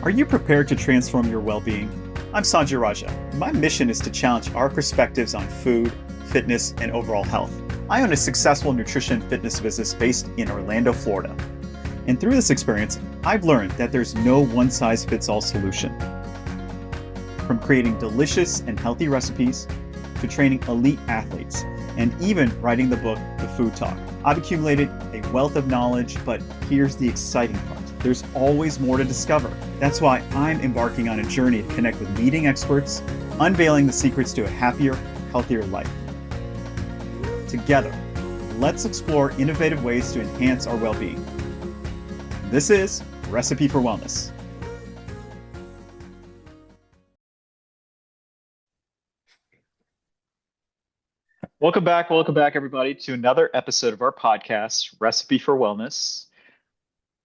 Are you prepared to transform your well-being? I'm Sanjay Raja. My mission is to challenge our perspectives on food, fitness, and overall health. I own a successful nutrition and fitness business based in Orlando, Florida. And through this experience, I've learned that there's no one-size-fits-all solution. From creating delicious and healthy recipes, to training elite athletes, and even writing the book, The Food Talk. I've accumulated a wealth of knowledge, but here's the exciting part. There's always more to discover. That's why I'm embarking on a journey to connect with leading experts, unveiling the secrets to a happier, healthier life. Together, let's explore innovative ways to enhance our well-being. This is Recipe for Wellness. Welcome back, everybody, to another episode of our podcast, Recipe for Wellness.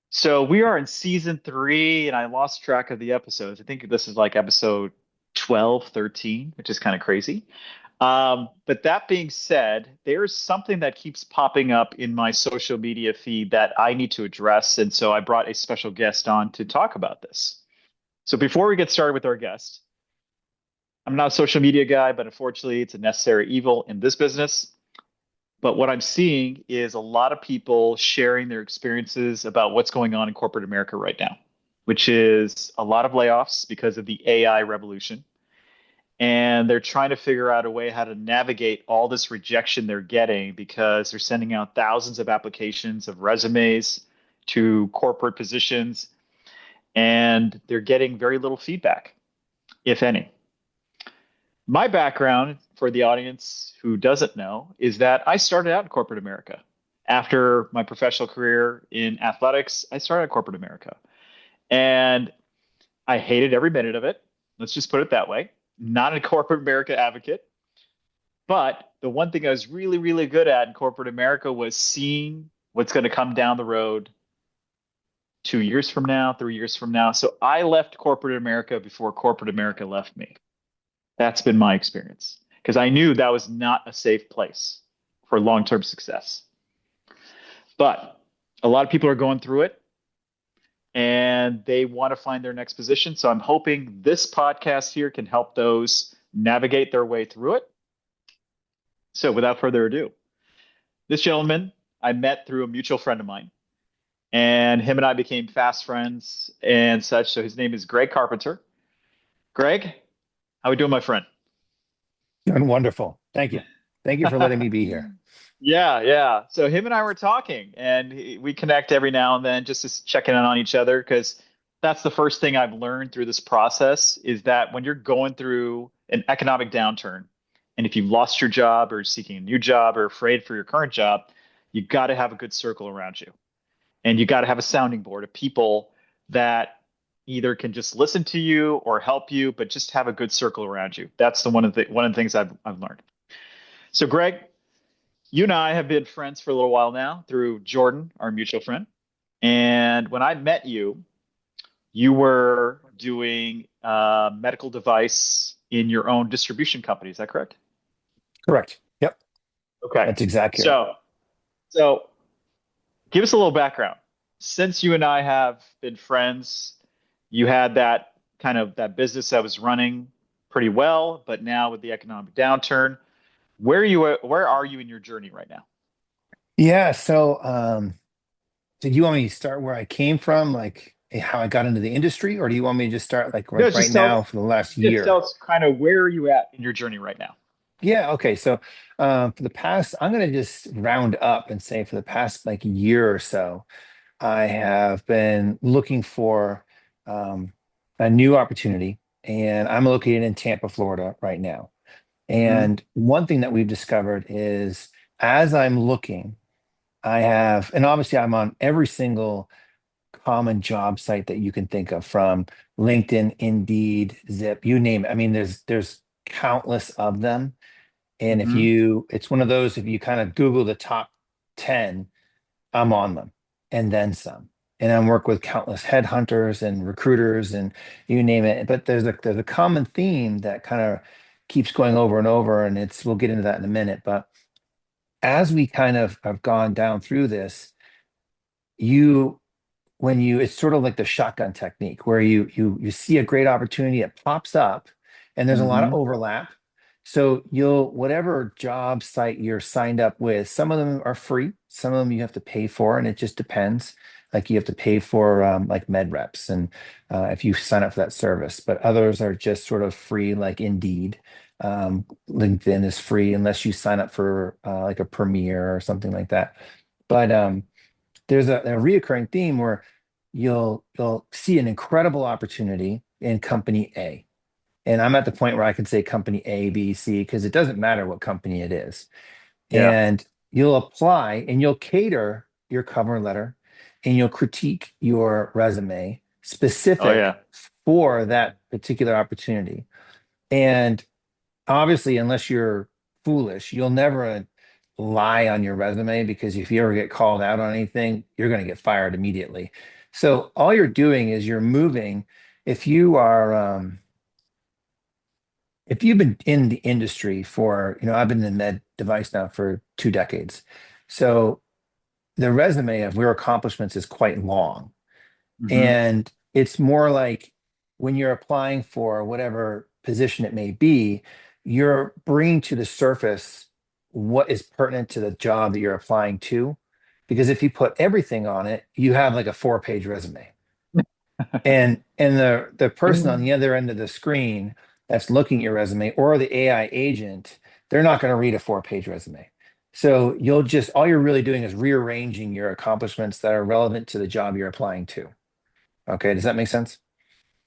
So we are in season 3, and I lost track of the episodes. I think this is like episode 12, 13, which is kind of crazy. But that being said, there's something that keeps popping up in my social media feed that I need to address. And so I brought a special guest on to talk about this. So before we get started with our guest, I'm not a social media guy, but unfortunately, it's a necessary evil in this business. But what I'm seeing is a lot of people sharing their experiences about what's going on in corporate America right now, which is a lot of layoffs because of the AI revolution. And they're trying to figure out a way how to navigate all this rejection they're getting because they're sending out thousands of applications of resumes to corporate positions, and they're getting very little feedback, if any. My background, for the audience who doesn't know, is that I started out in corporate America. After my professional career in athletics, I started in corporate America. And I hated every minute of it. Let's just put it that way. Not a corporate America advocate. But the one thing I was really, really good at in corporate America was seeing what's going to come down the road 2 years from now, 3 years from now. So I left corporate America before corporate America left me. That's been my experience because I knew that was not a safe place for long-term success. But a lot of people are going through it and they want to find their next position. So I'm hoping this podcast here can help those navigate their way through it. So without further ado, this gentleman I met through a mutual friend of mine, and him and I became fast friends and such. So his name is Greg Carpenter. Greg, how we doing, my friend? Doing wonderful. Thank you. Thank you for letting me be here. Yeah. So him and I were talking, and we connect every now and then just to check in on each other because that's the first thing I've learned through this process is that when you're going through an economic downturn, and if you've lost your job or seeking a new job or afraid for your current job, you got to have a good circle around you, and you got to have a sounding board of people that either can just listen to you or help you, but just have a good circle around you. That's one of the things I've learned. So, Greg, you and I have been friends for a little while now through Jordan, our mutual friend. And when I met you, you were doing a medical device in your own distribution company. Is that correct? Correct. Yep. Okay. That's exactly right. So give us a little background. Since you and I have been friends, you had that kind of that business that was running pretty well, but now with the economic downturn, where are you in your journey right now? Yeah. So, do you want me to start where I came from, like how I got into the industry, or do you want me to just start like No, right now for the last just tell year? us kind of where are you at in your journey right now? Yeah. Okay. So, for the past, I'm going to just round up and say for the past like year or so, I have been looking for um, a new opportunity, and I'm located in Tampa, Florida right now. Hmm. And one thing that we've discovered is as I'm looking, and obviously I'm on every single common job site that you can think of from LinkedIn, Indeed, Zip, you name it. I mean, there's countless of them. And Hmm. it's one of those, if you kind of Google the top 10, I'm on them and then some. And I work with countless headhunters and recruiters and you name it. But there's a common theme that kind of keeps going over and over, and we'll get into that in a minute. But as we kind of have gone down through this, you when you it's sort of like the shotgun technique where you see a great opportunity, it pops up, and there's a lot of Hmm. overlap. So you'll whatever job site you're signed up with, some of them are free, some of them you have to pay for, and it just depends. Like you have to pay for like med reps and if you sign up for that service, but others are just sort of free, like Indeed. LinkedIn is free unless you sign up for like a Premier or something like that. But there's a reoccurring theme where you'll see an incredible opportunity in company A. And I'm at the point where I can say company A, B, C, because it doesn't matter what company it is. Yeah. And you'll apply and you'll cater your cover letter and you'll critique your resume Oh specific yeah. for that particular opportunity. And obviously, unless you're foolish, you'll never lie on your resume because if you ever get called out on anything, you're going to get fired immediately. So all you're doing is you're moving. If you are, if you've been in the industry for, I've been in med device now for 2 decades. So the resume of your accomplishments is quite long. Hmm. And it's more like when you're applying for whatever position it may be, you're bringing to the surface what is pertinent to the job that you're applying to. Because if you put everything on it, you have like a 4-page resume. And the person on the other end of the screen that's looking at your resume or the AI agent, they're not going to read a 4-page resume. So you'll just all you're really doing is rearranging your accomplishments that are relevant to the job you're applying to. Okay, does that make sense?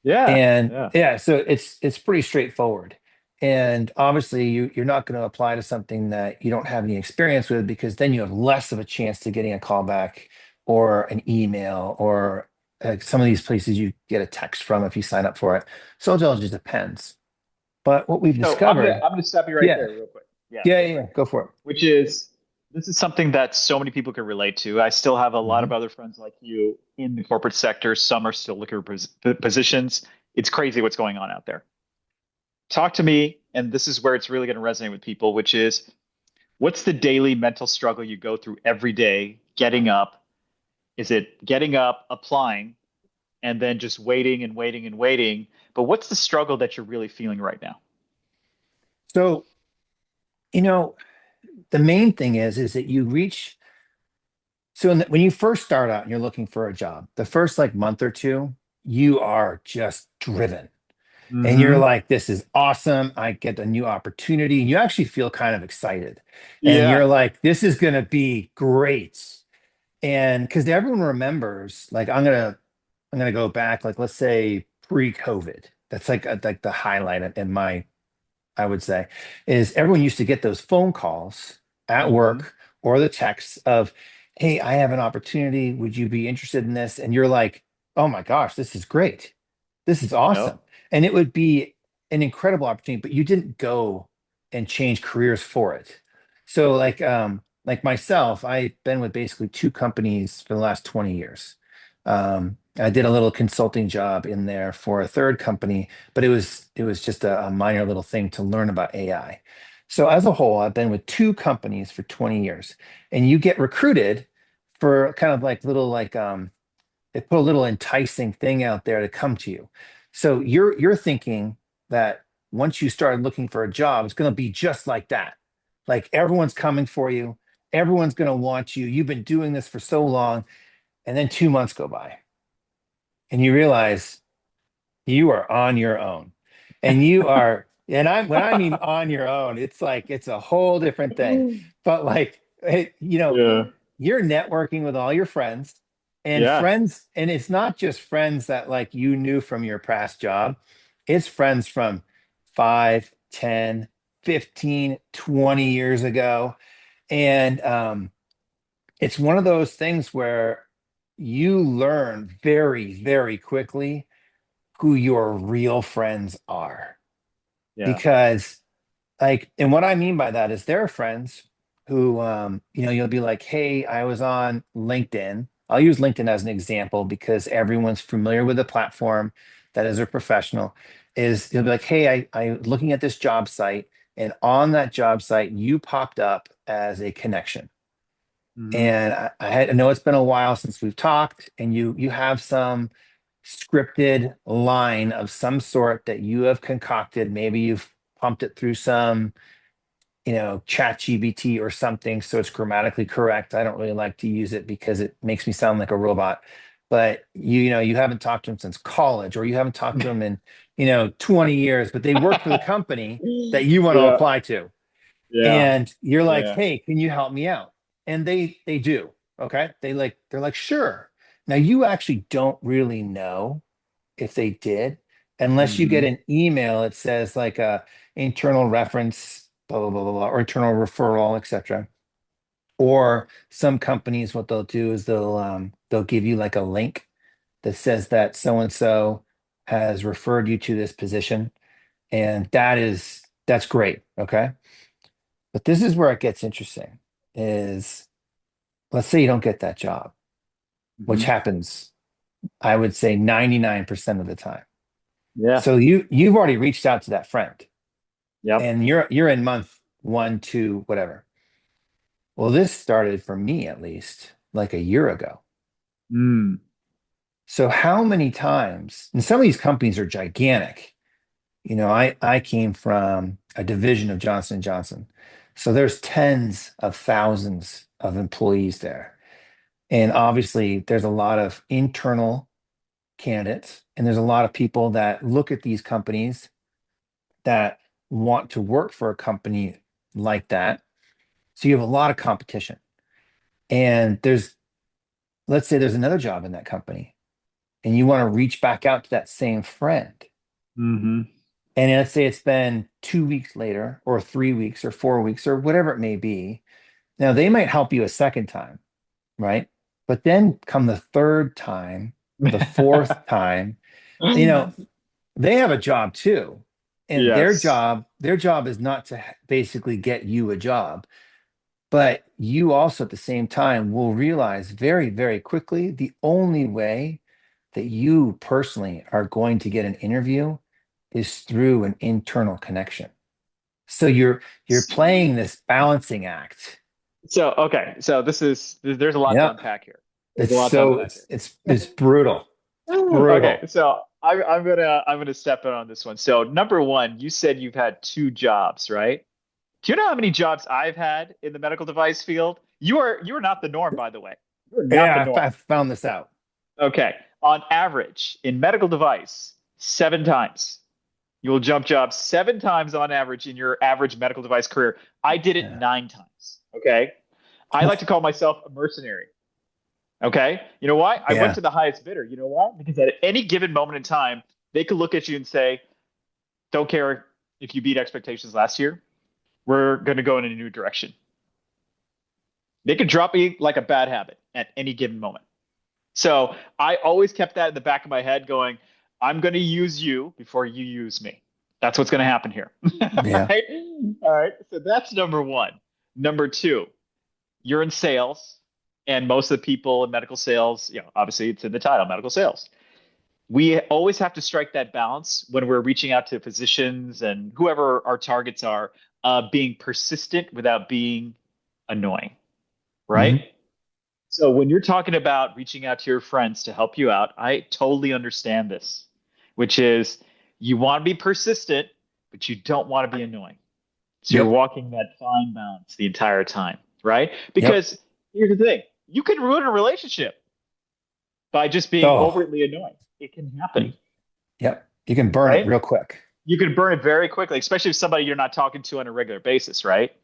Yeah. And Yeah. yeah, so it's pretty straightforward. And obviously you're not going to apply to something that you don't have any experience with because then you have less of a chance to getting a call back or an email or some of these places you get a text from if you sign up for it. So it all just depends. But what we've So I'm gonna discovered, I'm gonna stop you right yeah, there real quick. Yeah, yeah, real yeah, quick. yeah, go for it. Which is this is something that so many people can relate to. I still have a lot Mhm. of other friends like you in the corporate sector. Some are still looking for positions. It's crazy what's going on out there. Talk to me, and this is where it's really going to resonate with people, which is what's the daily mental struggle you go through every day getting up? Is it getting up, applying, and then just waiting and waiting and waiting? But what's the struggle that you're really feeling right now? So, you know, the main thing is that you reach so when you first start out and you're looking for a job, the first like month or two, you are just driven. And you're Hmm. like, this is awesome. I get a new opportunity. And you actually feel kind of excited. And Yeah. you're like, this is going to be great. And because everyone remembers, like, I'm gonna go back, like, let's say pre-COVID. That's like the highlight in my I would say, is everyone used to get those phone calls at Hmm. work or the texts of, hey, I have an opportunity. Would you be interested in this? And you're like, oh my gosh, this is great. This is awesome. Yep. And it would be an incredible opportunity, but you didn't go and change careers for it. So like myself, I've been with basically two companies for the last 20 years. I did a little consulting job in there for a third company, but it was just a minor little thing to learn about AI. So as a whole, I've been with two companies for 20 years, and you get recruited for kind of like little like they put a little enticing thing out there to come to you. So you're thinking that once you start looking for a job, it's going to be just like that. Like everyone's coming for you, everyone's going to want you. You've been doing this for so long, and then 2 months go by, and you realize you are on your own. And you are, and I'm when I mean on your own, it's like it's a whole different thing. But like Yeah. you're networking with all your friends and Yeah. friends, and it's not just friends that like you knew from your past job. It's friends from 5, 10, 15, 20 years ago. And it's one of those things where you learn very, very quickly who your real friends are. Yeah. Because like, and what I mean by that is there are friends who you'll be like, hey, I was on LinkedIn. I'll use LinkedIn as an example because everyone's familiar with the platform that is a professional. Is you'll be like, hey, I looking at this job site, and on that job site, you popped up as a connection. And I know it's been a while since we've talked, and you have some scripted line of some sort that you have concocted. Maybe you've pumped it through some, chat GBT or something, so it's grammatically correct. I don't really like to use it because it makes me sound like a robot. But you haven't talked to them since college, or you haven't talked to them in, 20 years, but they work for the company that you want to Yeah, apply to. yeah, And you're like, yeah. hey, can you help me out? And they do. Okay. They're like, sure. Now you actually don't really know if they did, unless you get Hmm. an email that says like a internal reference, blah, blah, blah, blah, blah, or internal referral, etc. Or some companies, what they'll do is they'll give you like a link that says that so and so has referred you to this position. And that's great. Okay. But this is where it gets interesting is, let's say you don't get that job, which Hmm. happens, I would say 99% of the time. Yeah. So you've already reached out to that friend, Yep. and you're in month one, two, whatever. Well, this started for me at least like a year ago. Mm. So how many times, and some of these companies are gigantic. I came from a division of Johnson and Johnson. So there's tens of thousands of employees there. And obviously, there's a lot of internal candidates, and there's a lot of people that look at these companies that want to work for a company like that. So you have a lot of competition. And let's say there's another job in that company, and you want to reach back out to that same friend. Hmm. And let's say it's been 2 weeks later, or 3 weeks, or 4 weeks, or whatever it may be. Now, they might help you a second time, right? But then come the third time, the fourth time, you know, they have a job too. And their Yes. job, their job is not to basically get you a job, but you also at the same time will realize very, very quickly the only way that you personally are going to get an interview is through an internal connection. So you're playing this balancing act. So, okay. So there's a lot to Yeah. unpack here. There's a It's lot to so unpack it's here. it's brutal. Okay, Brutal. so I'm gonna step in on this one. So number one, you said you've had two jobs, right? Do you know how many jobs I've had in the medical device field? You are not the norm, by the way. You're not the Yeah, norm. I found this out. Okay. On average, in medical device, 7 times. You will jump jobs 7 times on average in your average medical device career. I did it Yeah. 9 times. Okay. I like to call myself a mercenary. Okay. You know why? I went Yeah. to the highest bidder. You know why? Because at any given moment in time, they could look at you and say, don't care if you beat expectations last year. We're going to go in a new direction. They could drop me like a bad habit at any given moment. So I always kept that in the back of my head going, I'm going to use you before you use me. That's what's going to happen here. Yeah. Right? All right. So that's number one. Number two, you're in sales, and most of the people in medical sales, obviously it's in the title, medical sales. We always have to strike that balance when we're reaching out to physicians and whoever our targets are, being persistent without being annoying, right? Hmm. So when you're talking about reaching out to your friends to help you out, I totally understand this, which is you want to be persistent, but you don't want to be annoying. So you're Yep. walking that fine balance the entire time, right? Yep. Because here's the thing, you can ruin a relationship by just being Oh, overtly annoying. It can happen, yep. You can burn it right? real quick. You can burn it very quickly, especially if somebody you're not talking to on a regular basis, right?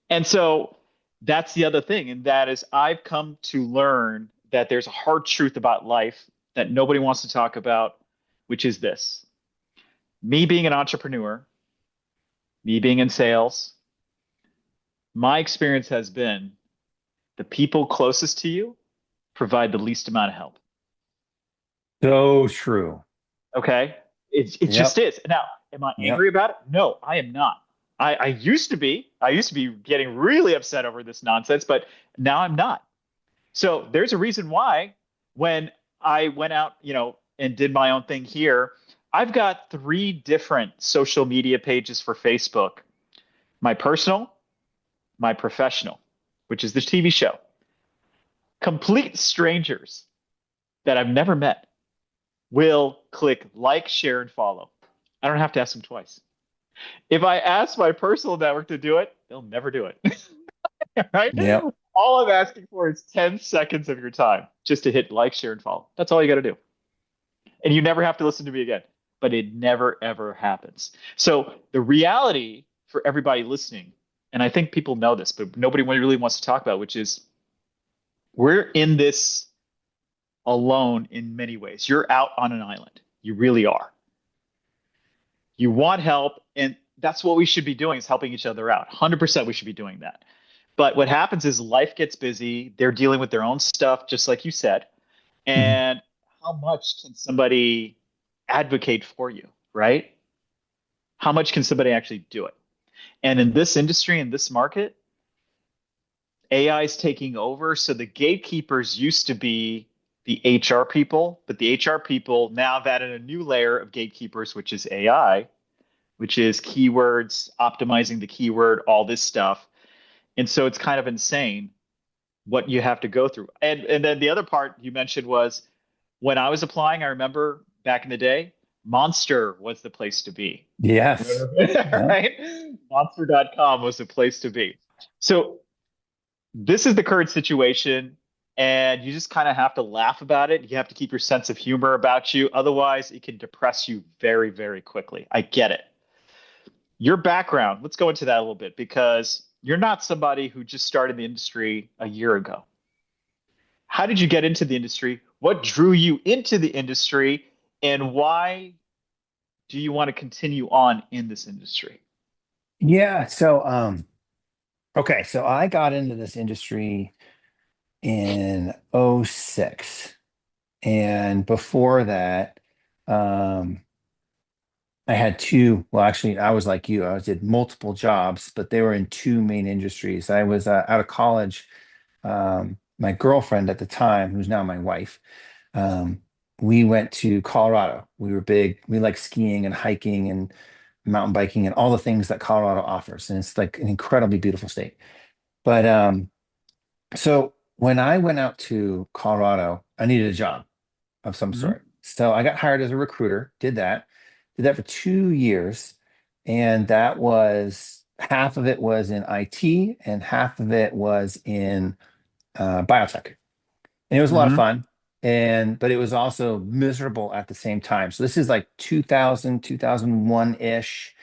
And so that's the other thing. And that is, I've come to learn that there's a hard truth about life that nobody wants to talk about, which is this: me being an entrepreneur, me being in sales, my experience has been the people closest to you provide the least amount of help. So true. Okay. It just Yep. is. Now, am I Yep. angry about it? No, I am not. I used to be. I used to be getting really upset over this nonsense, but now I'm not. So there's a reason why when I went out, and did my own thing here, I've got three different social media pages for Facebook: my personal, my professional, which is the TV show. Complete strangers that I've never met will click like, share, and follow. I don't have to ask them twice. If I ask my personal network to do it, they'll never do it. Right? Yep. All I'm asking for is 10 seconds of your time just to hit like, share, and follow. That's all you got to do. And you never have to listen to me again. But it never, ever happens. So the reality for everybody listening, and I think people know this, but nobody really wants to talk about, which is we're in this alone in many ways. You're out on an island. You really are. You want help, and that's what we should be doing is helping each other out. 100% we should be doing that. But what happens is life gets busy. They're dealing with their own stuff, just like you said. Mhm. And how much can somebody advocate for you, right? How much can somebody actually do it? And in this industry, in this market, AI is taking over. So the gatekeepers used to be the HR people, but the HR people now have added a new layer of gatekeepers, which is AI, which is keywords, optimizing the keyword, all this stuff. And so it's kind of insane what you have to go through. And then the other part you mentioned was when I was applying, I remember back in the day, Monster was the place to be. Yes. Yep. Right? Monster.com was the place to be. So this is the current situation, and you just kind of have to laugh about it. You have to keep your sense of humor about you. Otherwise, it can depress you very, very quickly. I get it. Your background, let's go into that a little bit because you're not somebody who just started the industry a year ago. How did you get into the industry? What drew you into the industry? And why do you want to continue on in this industry? Yeah. Okay. So I got into this industry in '06. And before that, um, I had well, actually, I was like you. I did multiple jobs, but they were in two main industries. I was out of college. My girlfriend at the time, who's now my wife, um, we went to Colorado. We were big. We like skiing and hiking and mountain biking and all the things that Colorado offers. And it's like an incredibly beautiful state. But so when I went out to Colorado, I needed a job of some Hmm. sort. So I got hired as a recruiter, did that for 2 years. And that was half of it was in IT and half of it was in biotech. And it was a lot of Hmm. fun. But it was also miserable at the same time. So this is like 2000, 2001-ish.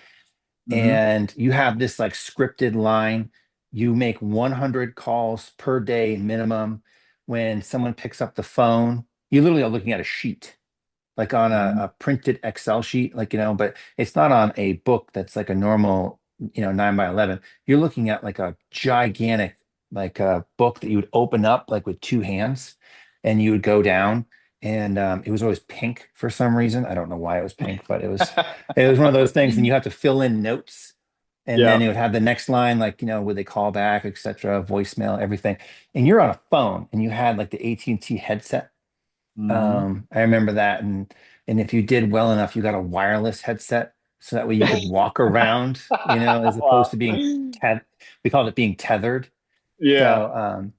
Hmm. And you have this like scripted line. You make 100 calls per day minimum. When someone picks up the phone, you literally are looking at a sheet, like on Hmm. a printed Excel sheet, like, but it's not on a book that's like a normal, 9 by 11. You're looking at like a gigantic, like a book that you would open up like with two hands and you would go down. And it was always pink for some reason. I don't know why it was pink, but it was one of those things, and you have to fill in notes. And then Yeah. it would have the next line, like, would they call back, etc., voicemail, everything. And you're on a phone and you had like the AT&T headset. Hmm. I remember that, and if you did well enough, you got a wireless headset, so that way you could walk around, as opposed Wow. to being we called it being tethered. Yeah. So,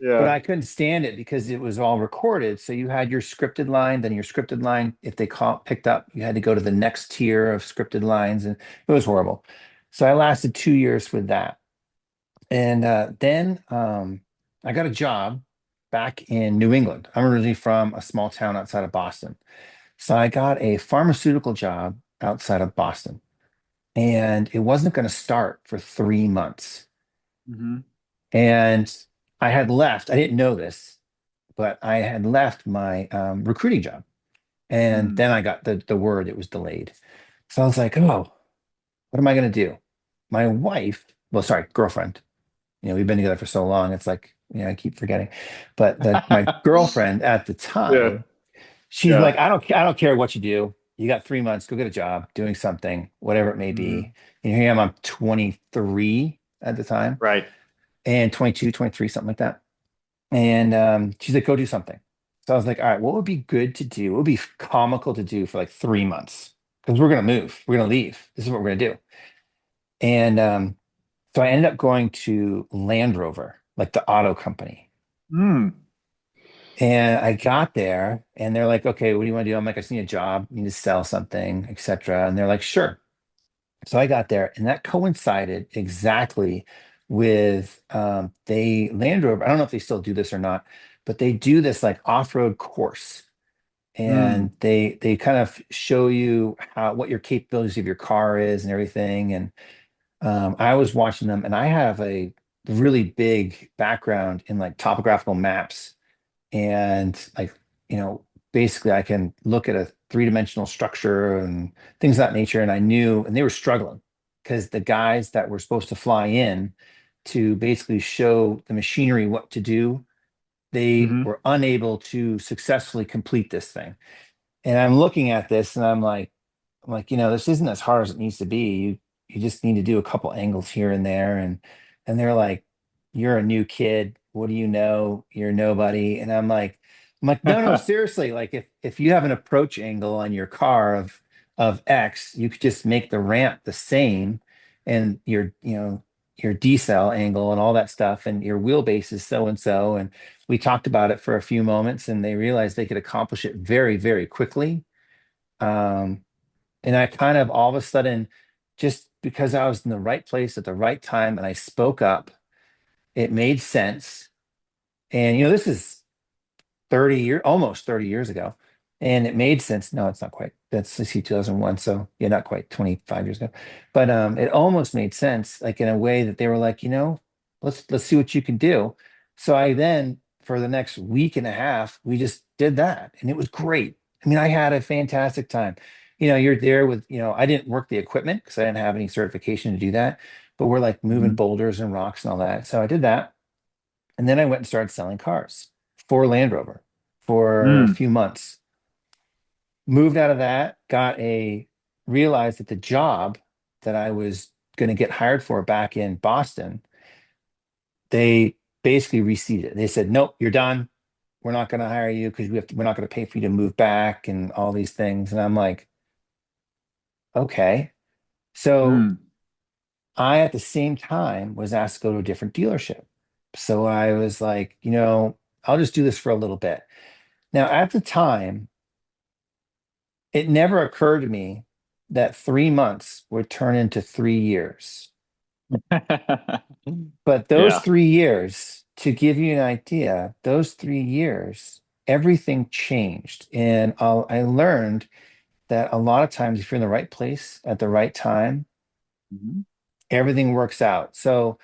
but Yeah. I couldn't stand it because it was all recorded. So you had your scripted line, then your scripted line, if they picked up, you had to go to the next tier of scripted lines, and it was horrible. So I lasted 2 years with that. And then I got a job back in New England. I'm originally from a small town outside of Boston. So I got a pharmaceutical job outside of Boston. And it wasn't going to start for 3 months. Hmm. And I had left, I didn't know this, but I had left my recruiting job. And Mm. then I got the word it was delayed. So I was like, oh, what am I going to do? My wife, well, sorry, girlfriend, we've been together for so long. It's like, I keep forgetting. But my girlfriend at the Yeah. time, she's Yeah. like, I don't care what you do. You got 3 months, go get a job doing something, whatever it may be. Hmm. And here I am, I'm 23 at the time, Right. and 22, 23, something like that. And she's like, go do something. So I was like, all right, what would be good to do? What would be comical to do for like 3 months? Because we're gonna move, we're gonna leave. This is what we're gonna do. And so I ended up going to Land Rover. like the auto company. Mm. And I got there and they're like, okay, what do you want to do? I'm like, I just need a job, need to sell something, etc. And they're like, sure. So I got there and that coincided exactly with they Land Rover. I don't know if they still do this or not, but they do this like off-road course. And Mm. they kind of show you how what your capabilities of your car is and everything. And I was watching them and I have a really big background in like topographical maps and like basically I can look at a three-dimensional structure and things of that nature. And I knew, and they were struggling because the guys that were supposed to fly in to basically show the machinery what to do, they Hmm. were unable to successfully complete this thing. And I'm looking at this and I'm like, this isn't as hard as it needs to be. You just need to do a couple angles here and there. And they're like, you're a new kid. What do you know? You're nobody. And I'm like, no, no, seriously. Like if you have an approach angle on your car of X, you could just make the ramp the same and your decel angle and all that stuff, and your wheelbase is so and so. And we talked about it for a few moments and they realized they could accomplish it very, very quickly. Um, and I kind of all of a sudden, just because I was in the right place at the right time and I spoke up, it made sense. And this is almost 30 years ago. And it made sense. No, it's not quite. That's I see 2001. So yeah, not quite 25 years ago. But it almost made sense, like in a way that they were like, let's see what you can do. So I then for the next week and a half, we just did that. And it was great. I mean, I had a fantastic time. You're there with, I didn't work the equipment because I didn't have any certification to do that, but we're like moving Hmm. boulders and rocks and all that. So I did that. And then I went and started selling cars for Land Rover for a Mm. few months. Moved out of that, realized that the job that I was going to get hired for back in Boston, they basically reseated. They said, nope, you're done. We're not going to hire you because we're not going to pay for you to move back and all these things. And I'm like, okay. So Mm. I, at the same time, was asked to go to a different dealership. So I was like, I'll just do this for a little bit. Now, at the time, it never occurred to me that 3 months would turn into 3 years. But those Yeah. 3 years, to give you an idea, those 3 years, everything changed. And I learned that a lot of times, if you're in the right place at the right time, Mhm. everything works out. So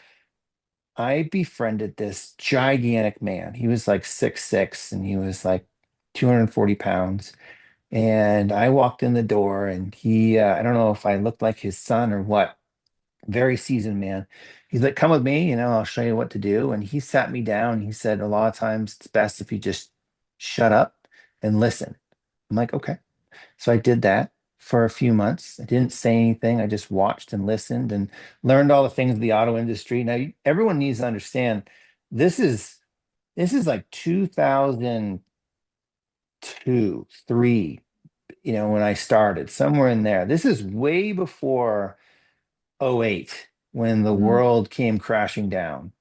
I befriended this gigantic man. He was like 6'6" and he was like 240 pounds. And I walked in the door and I don't know if I looked like his son or what, very seasoned man. He's like, come with me, I'll show you what to do. And he sat me down. He said, a lot of times it's best if you just shut up and listen. I'm like, okay. So I did that for a few months. I didn't say anything. I just watched and listened and learned all the things of the auto industry. Now, everyone needs to understand this is this is like 2002, 3, when I started, somewhere in there. This is way before '08 when the Mm. world came crashing down.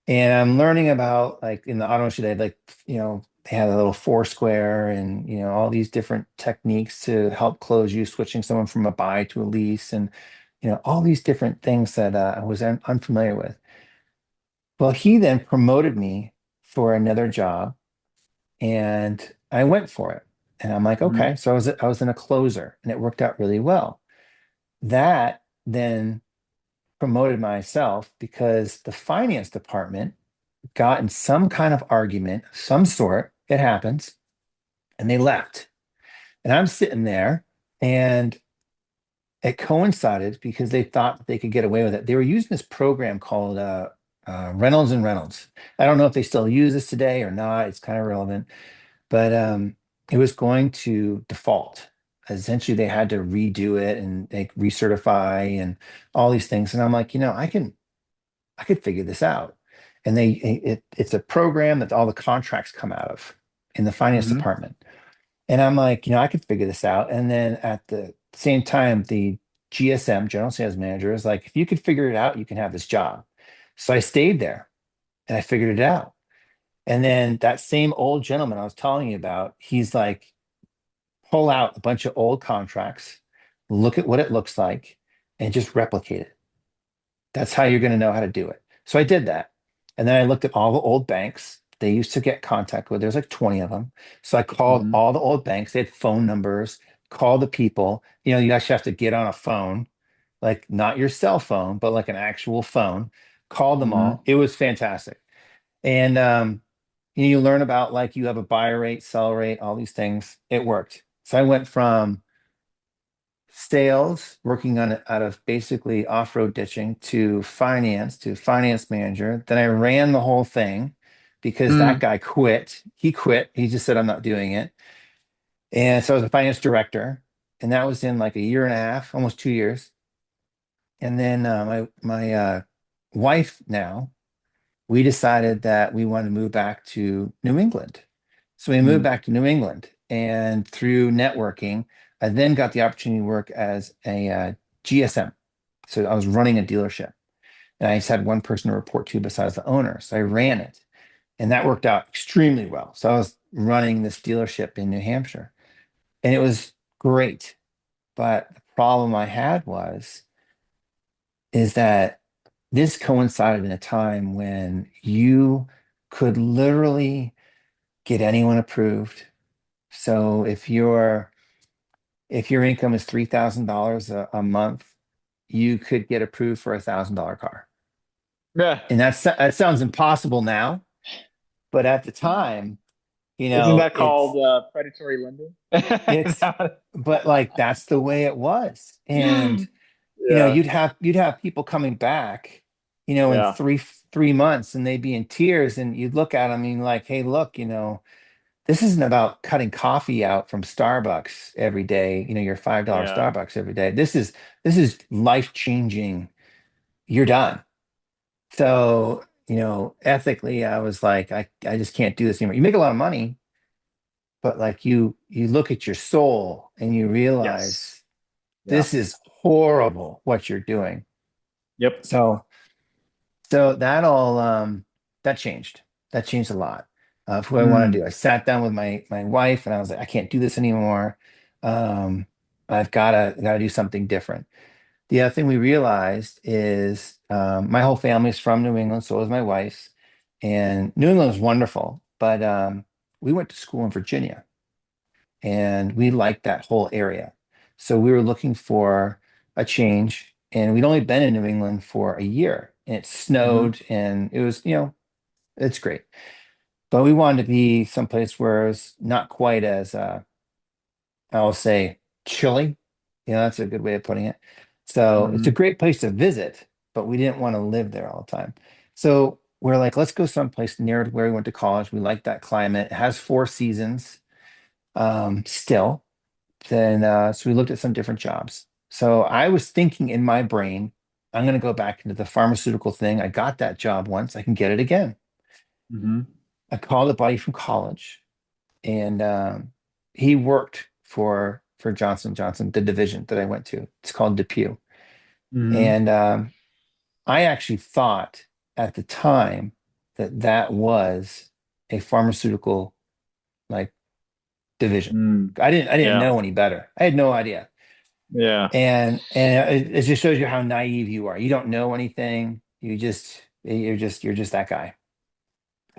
And I'm learning about like in the auto industry, they had like, they had a little Foursquare and, all these different techniques to help close you, switching someone from a buy to a lease and, all these different things that I was unfamiliar with. Well, he then promoted me for another job and I went for it. And I'm like, Mhm. okay. So I was in a closer and it worked out really well. That then promoted myself because the finance department got in some kind of argument of some sort. It happens. And they left. And I'm sitting there and it coincided because they thought that they could get away with it. They were using this program called Reynolds and Reynolds. I don't know if they still use this today or not. It's kind of relevant, but it was going to default. Essentially, they had to redo it and they recertify and all these things. And I'm like, I could figure this out. And it's a program that all the contracts come out of in the finance Mhm. department. And I'm like, I could figure this out. And then at the same time, the GSM, general sales manager, is like, if you could figure it out, you can have this job. So I stayed there. and I figured it out. And then that same old gentleman I was telling you about, he's like, pull out a bunch of old contracts, look at what it looks like, and just replicate it. That's how you're going to know how to do it. So I did that. And then I looked at all the old banks they used to get contact with. There's like 20 of them. So I called Hmm. all the old banks. They had phone numbers, call the people. You know, you actually have to get on a phone, like not your cell phone, but like an actual phone, call them Hmm. all. It was fantastic. And you learn about like you have a buy rate, sell rate, all these things. It worked. So I went from sales, working on it out of basically off-road ditching to finance manager. Then I ran the whole thing because that Mm. guy quit. He quit. He just said, I'm not doing it. And so I was a finance director, and that was in like a year and a half, almost 2 years. And then my wife now, we decided that we wanted to move back to New England. So we moved Mm. back to New England, and through networking, I then got the opportunity to work as a GSM. So I was running a dealership, and I just had one person to report to besides the owner. So I ran it, and that worked out extremely well. So I was running this dealership in New Hampshire, and it was great. But the problem I had is that this coincided in a time when you could literally get anyone approved. So if your income is $3,000 a month, you could get approved for $1,000 car. Yeah. And that sounds impossible now, but at the time, Isn't that it's called predatory lending? it's but like that's the way it was. And Yeah. you'd have people coming back, in Yeah. three months, and they'd be in tears, and you'd look at them and like, hey, look, this isn't about cutting coffee out from Starbucks every day, your $5 Yeah. Starbucks every day. This is life changing. You're done. So, ethically, I was like, I just can't do this anymore. You make a lot of money, but like you look at your soul and you Yes. realize Yeah. this is horrible what you're doing. Yep. So so that changed. That changed a lot of who I want to Mm. do. I sat down with my wife and I was like, I can't do this anymore. Um, I've gotta do something different. The other thing we realized is my whole family is from New England, so is my wife's. And New England is wonderful, but we went to school in Virginia and we liked that whole area. So we were looking for a change, and we'd only been in New England for a year, and it Hmm. snowed, and it was, it's great. But we wanted to be someplace where it's not quite as, I'll say, chilly. That's a good way of putting it. So it's a Hmm. great place to visit, but we didn't want to live there all the time. So we're like, let's go someplace near to where we went to college. We like that climate. It has four seasons, still. Then so we looked at some different jobs. So I was thinking in my brain, I'm going to go back into the pharmaceutical thing. I got that job once. I can get it again. Hmm. I called a buddy from college, and he worked for Johnson Johnson, the division that I went to. It's called DePuy. Hmm. And I actually thought at the time that that was a pharmaceutical like division. Mm. I didn't Yeah. know any better. I had no idea. Yeah. And it just shows you how naive you are. You don't know anything. You're just that guy.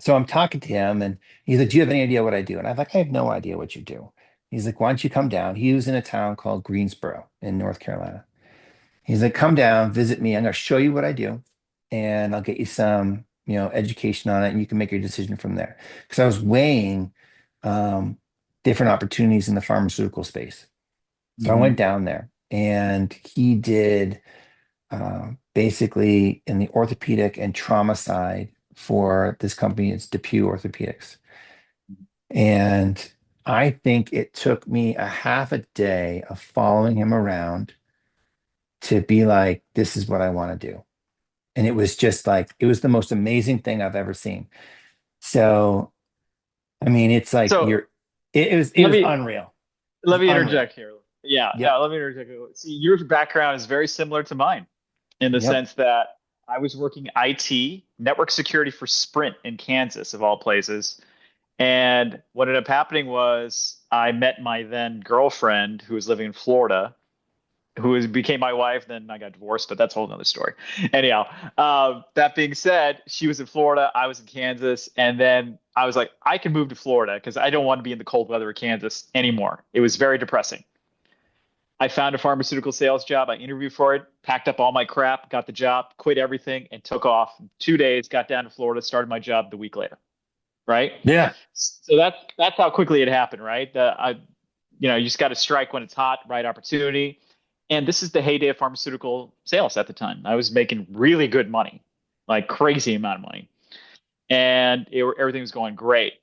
So I'm talking to him, and he's like, "Do you have any idea what I do?" And I'm like, "I have no idea what you do." He's like, "Why don't you come down?" He was in a town called Greensboro in North Carolina. He's like, "Come down, visit me. I'm going to show you what I do, and I'll get you some, education on it, and you can make your decision from there." Because I was weighing um, different opportunities in the pharmaceutical space. So I went Hmm. down there, and he did basically in the orthopedic and trauma side for this company. It's DePuy Orthopedics. And I think it took me a half a day of following him around to be like, this is what I want to do. And it was just like, it was the most amazing thing I've ever seen. So, I mean, it's like So it let was me unreal. It was let me unreal. interject here. Yeah, yeah, Yep. let me interject. See, your background is very similar to mine in the Yep. sense that I was working IT, network security for Sprint in Kansas, of all places. And what ended up happening was I met my then girlfriend who was living in Florida, became my wife. Then I got divorced, but that's a whole nother story. Anyhow, that being said, she was in Florida, I was in Kansas, and then I was like, I can move to Florida because I don't want to be in the cold weather of Kansas anymore. It was very depressing. I found a pharmaceutical sales job. I interviewed for it, packed up all my crap, got the job, quit everything, and took off. 2 days, got down to Florida, started my job the week later. Right. Yeah. So that's how quickly it happened. Right. You just got to strike when it's hot, right opportunity. And this is the heyday of pharmaceutical sales at the time. I was making really good money, like crazy amount of money, and everything was going great.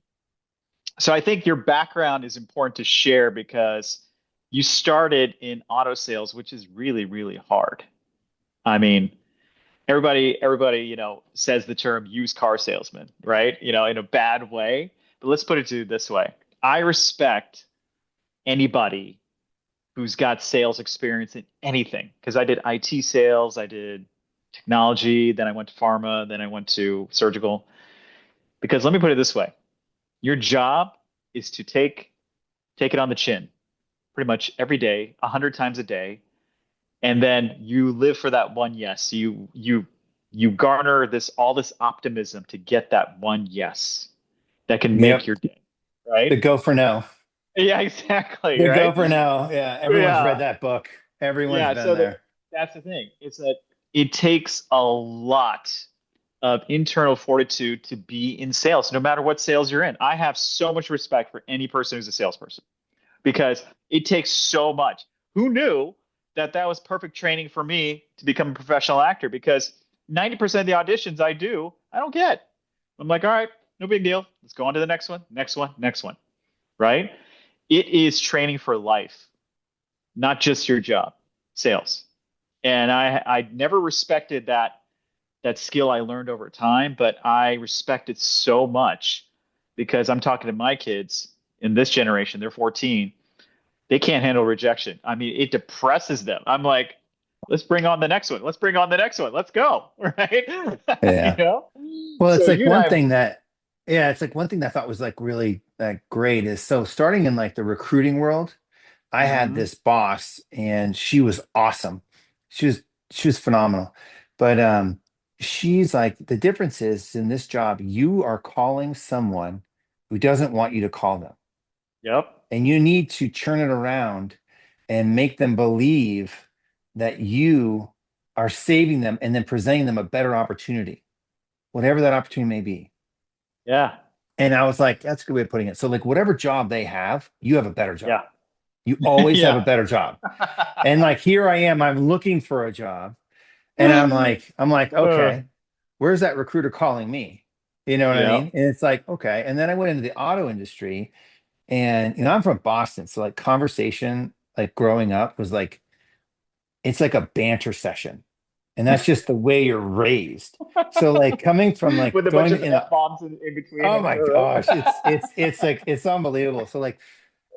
So I think your background is important to share because you started in auto sales, which is really, really hard. I mean, everybody, says the term used car salesman, right? In a bad way. But let's put it to you this way. I respect anybody who's got sales experience in anything because I did IT sales, I did technology, then I went to pharma, then I went to surgical. Because let me put it this way. Your job is to take it on the chin pretty much every day, 100 times a day, and then you live for that one yes. You garner this optimism to get that one yes that can make Yep. your day, right? The go for no. Yeah, exactly, The right? go for no. Yeah. Everyone's read Yeah, that book. Everyone's yeah. been So there. that's the thing. It's that it takes a lot of internal fortitude to be in sales, no matter what sales you're in. I have so much respect for any person who's a salesperson because it takes so much. Who knew that that was perfect training for me to become a professional actor? Because 90% of the auditions I do, I don't get. I'm like, all right, no big deal. Let's go on to the next one, next one, next one, right? It is training for life, not just your job, sales. And I never respected that skill I learned over time, but I respect it so much because I'm talking to my kids in this generation, they're 14, they can't handle rejection. I mean, it depresses them. I'm like, let's bring on the next one. Let's bring on the next one. Let's go. Right. you Yeah. know? Well, So it's like you and one I, thing that, yeah, it's like one thing that I thought was like really great is so starting in like the recruiting world, I had Mhm. this boss and she was awesome. She was she was phenomenal. But she's like the difference is in this job, you are calling someone who doesn't want you to call them. Yep. And you need to turn it around and make them believe that you are saving them and then presenting them a better opportunity, whatever that opportunity may be. Yeah. And I was like, that's a good way of putting it. So, like, whatever job they have, you have a better job. Yeah. You always have a Yeah. better job. And like, here I am, I'm looking for a job. And I'm like, Uh, okay, where's that recruiter calling me? You know what I yeah. mean? And it's like, okay. And then I went into the auto industry and, I'm from Boston. So, like, conversation, like, growing up was like, it's like a banter session. And that's just the way you're raised. So, like, coming from like With a bunch going of in, F bombs in between. oh my gosh, it's like it's unbelievable. So like,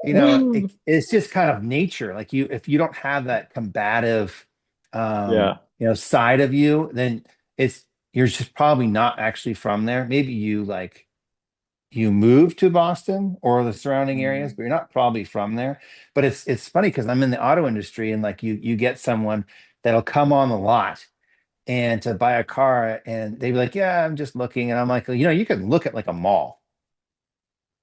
it's just kind of nature. Like if you don't have that combative Yeah. side of you, then it's you're just probably not actually from there. Maybe you moved to Boston or the surrounding areas, Mm. but you're not probably from there. But it's funny because I'm in the auto industry and like you get someone that'll come on the lot and to buy a car and they'd be like, yeah, I'm just looking. And I'm like, well, you can look at like a mall,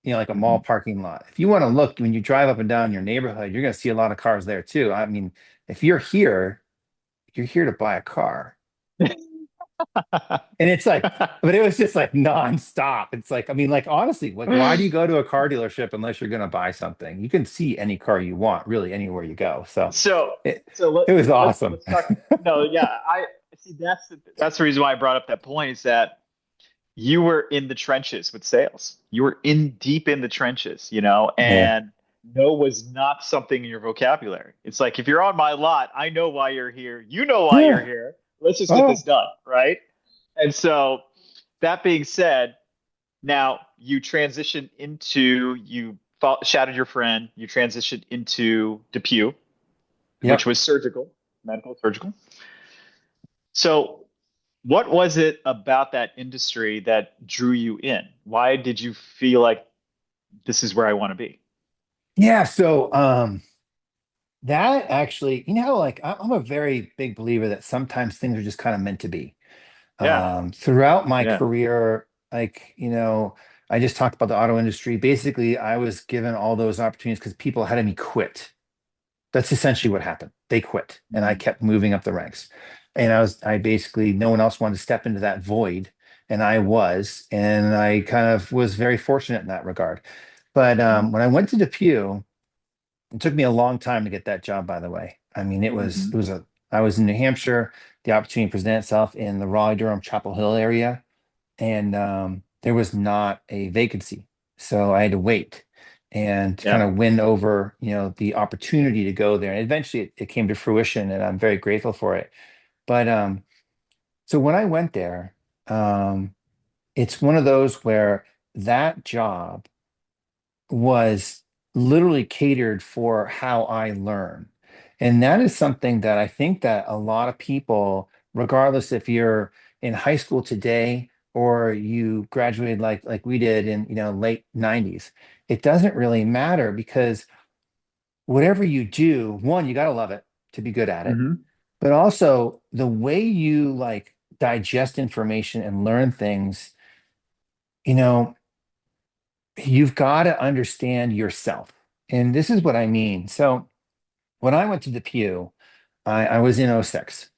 like a mall Mhm. parking lot. If you want to look, when you drive up and down your neighborhood, you're going to see a lot of cars there too. I mean, if you're here to buy a car. And it's like, but it was just like nonstop. It's like, I mean, like honestly, like why do you go to a car dealership unless you're going to buy something? You can see any car you want, really, anywhere you go. So So it so it was awesome. let's talk. No, yeah, I see. That's the reason why I brought up that point is that you were in the trenches with sales. You were in deep in the trenches, Yeah. and no was not something in your vocabulary. It's like if you're on my lot, I know why you're here. You know why you're Yeah. here. Let's just get this Oh, done, right? And so that being said, now you transitioned into shadowed your friend. You transitioned into Depew, which yep. was surgical, medical surgical. So What was it about that industry that drew you in? Why did you feel like this is where I want to be? Yeah, so that actually, like I'm a very big believer that sometimes things are just kind of meant to be. Yeah. Throughout my Yeah. career, like, I just talked about the auto industry. Basically, I was given all those opportunities because people had me quit. That's essentially what happened. They quit, and I Mm. kept moving up the ranks. And I basically, no one else wanted to step into that void, and I was, and I kind of was very fortunate in that regard. But Hmm. when I went to Depew, it took me a long time to get that job, by the way. I mean, Hmm. I was in New Hampshire. The opportunity presented itself in the Raleigh-Durham Chapel Hill area, and there was not a vacancy. So I had to wait and kind Yeah. of win over, the opportunity to go there. And eventually it came to fruition, and I'm very grateful for it. But so when I went there, um, it's one of those where that job was literally catered for how I learn. And that is something that I think that a lot of people, regardless if you're in high school today or you graduated like we did in, late 90s, it doesn't really matter because whatever you do, one, you got to love it to be good at it. Hmm. But also the way you like digest information and learn things, you know, you've got to understand yourself. And this is what I mean. So when I went to the Pew, I was in '06.